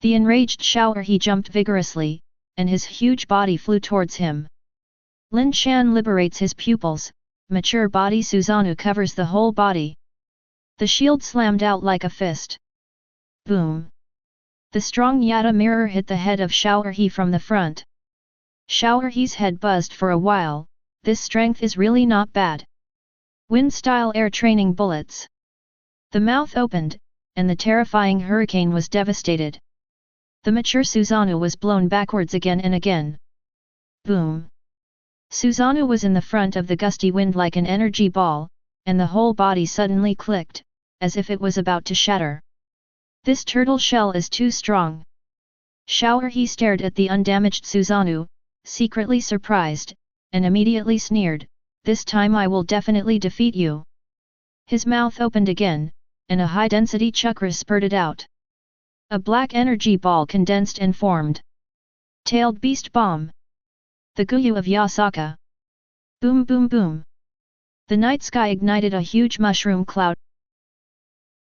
The enraged Shower he jumped vigorously, and his huge body flew towards him. Lin Shan liberates his pupils, mature body Susanoo covers the whole body. The shield slammed out like a fist. Boom. The strong Yata mirror hit the head of Shower he from the front. Shower he's head buzzed for a while. This strength is really not bad. Wind-style air training bullets. The mouth opened, and the terrifying hurricane was devastated. The mature Susanoo was blown backwards again and again. Boom! Susanoo was in the front of the gusty wind like an energy ball, and the whole body suddenly clicked, as if it was about to shatter. This turtle shell is too strong. He stared at the undamaged Susanoo, secretly surprised, and immediately sneered, "This time I will definitely defeat you." His mouth opened again, and a high-density chakra spurted out. A black energy ball condensed and formed. Tailed Beast Bomb. The Guyu of Yasaka. Boom boom boom. The night sky ignited a huge mushroom cloud,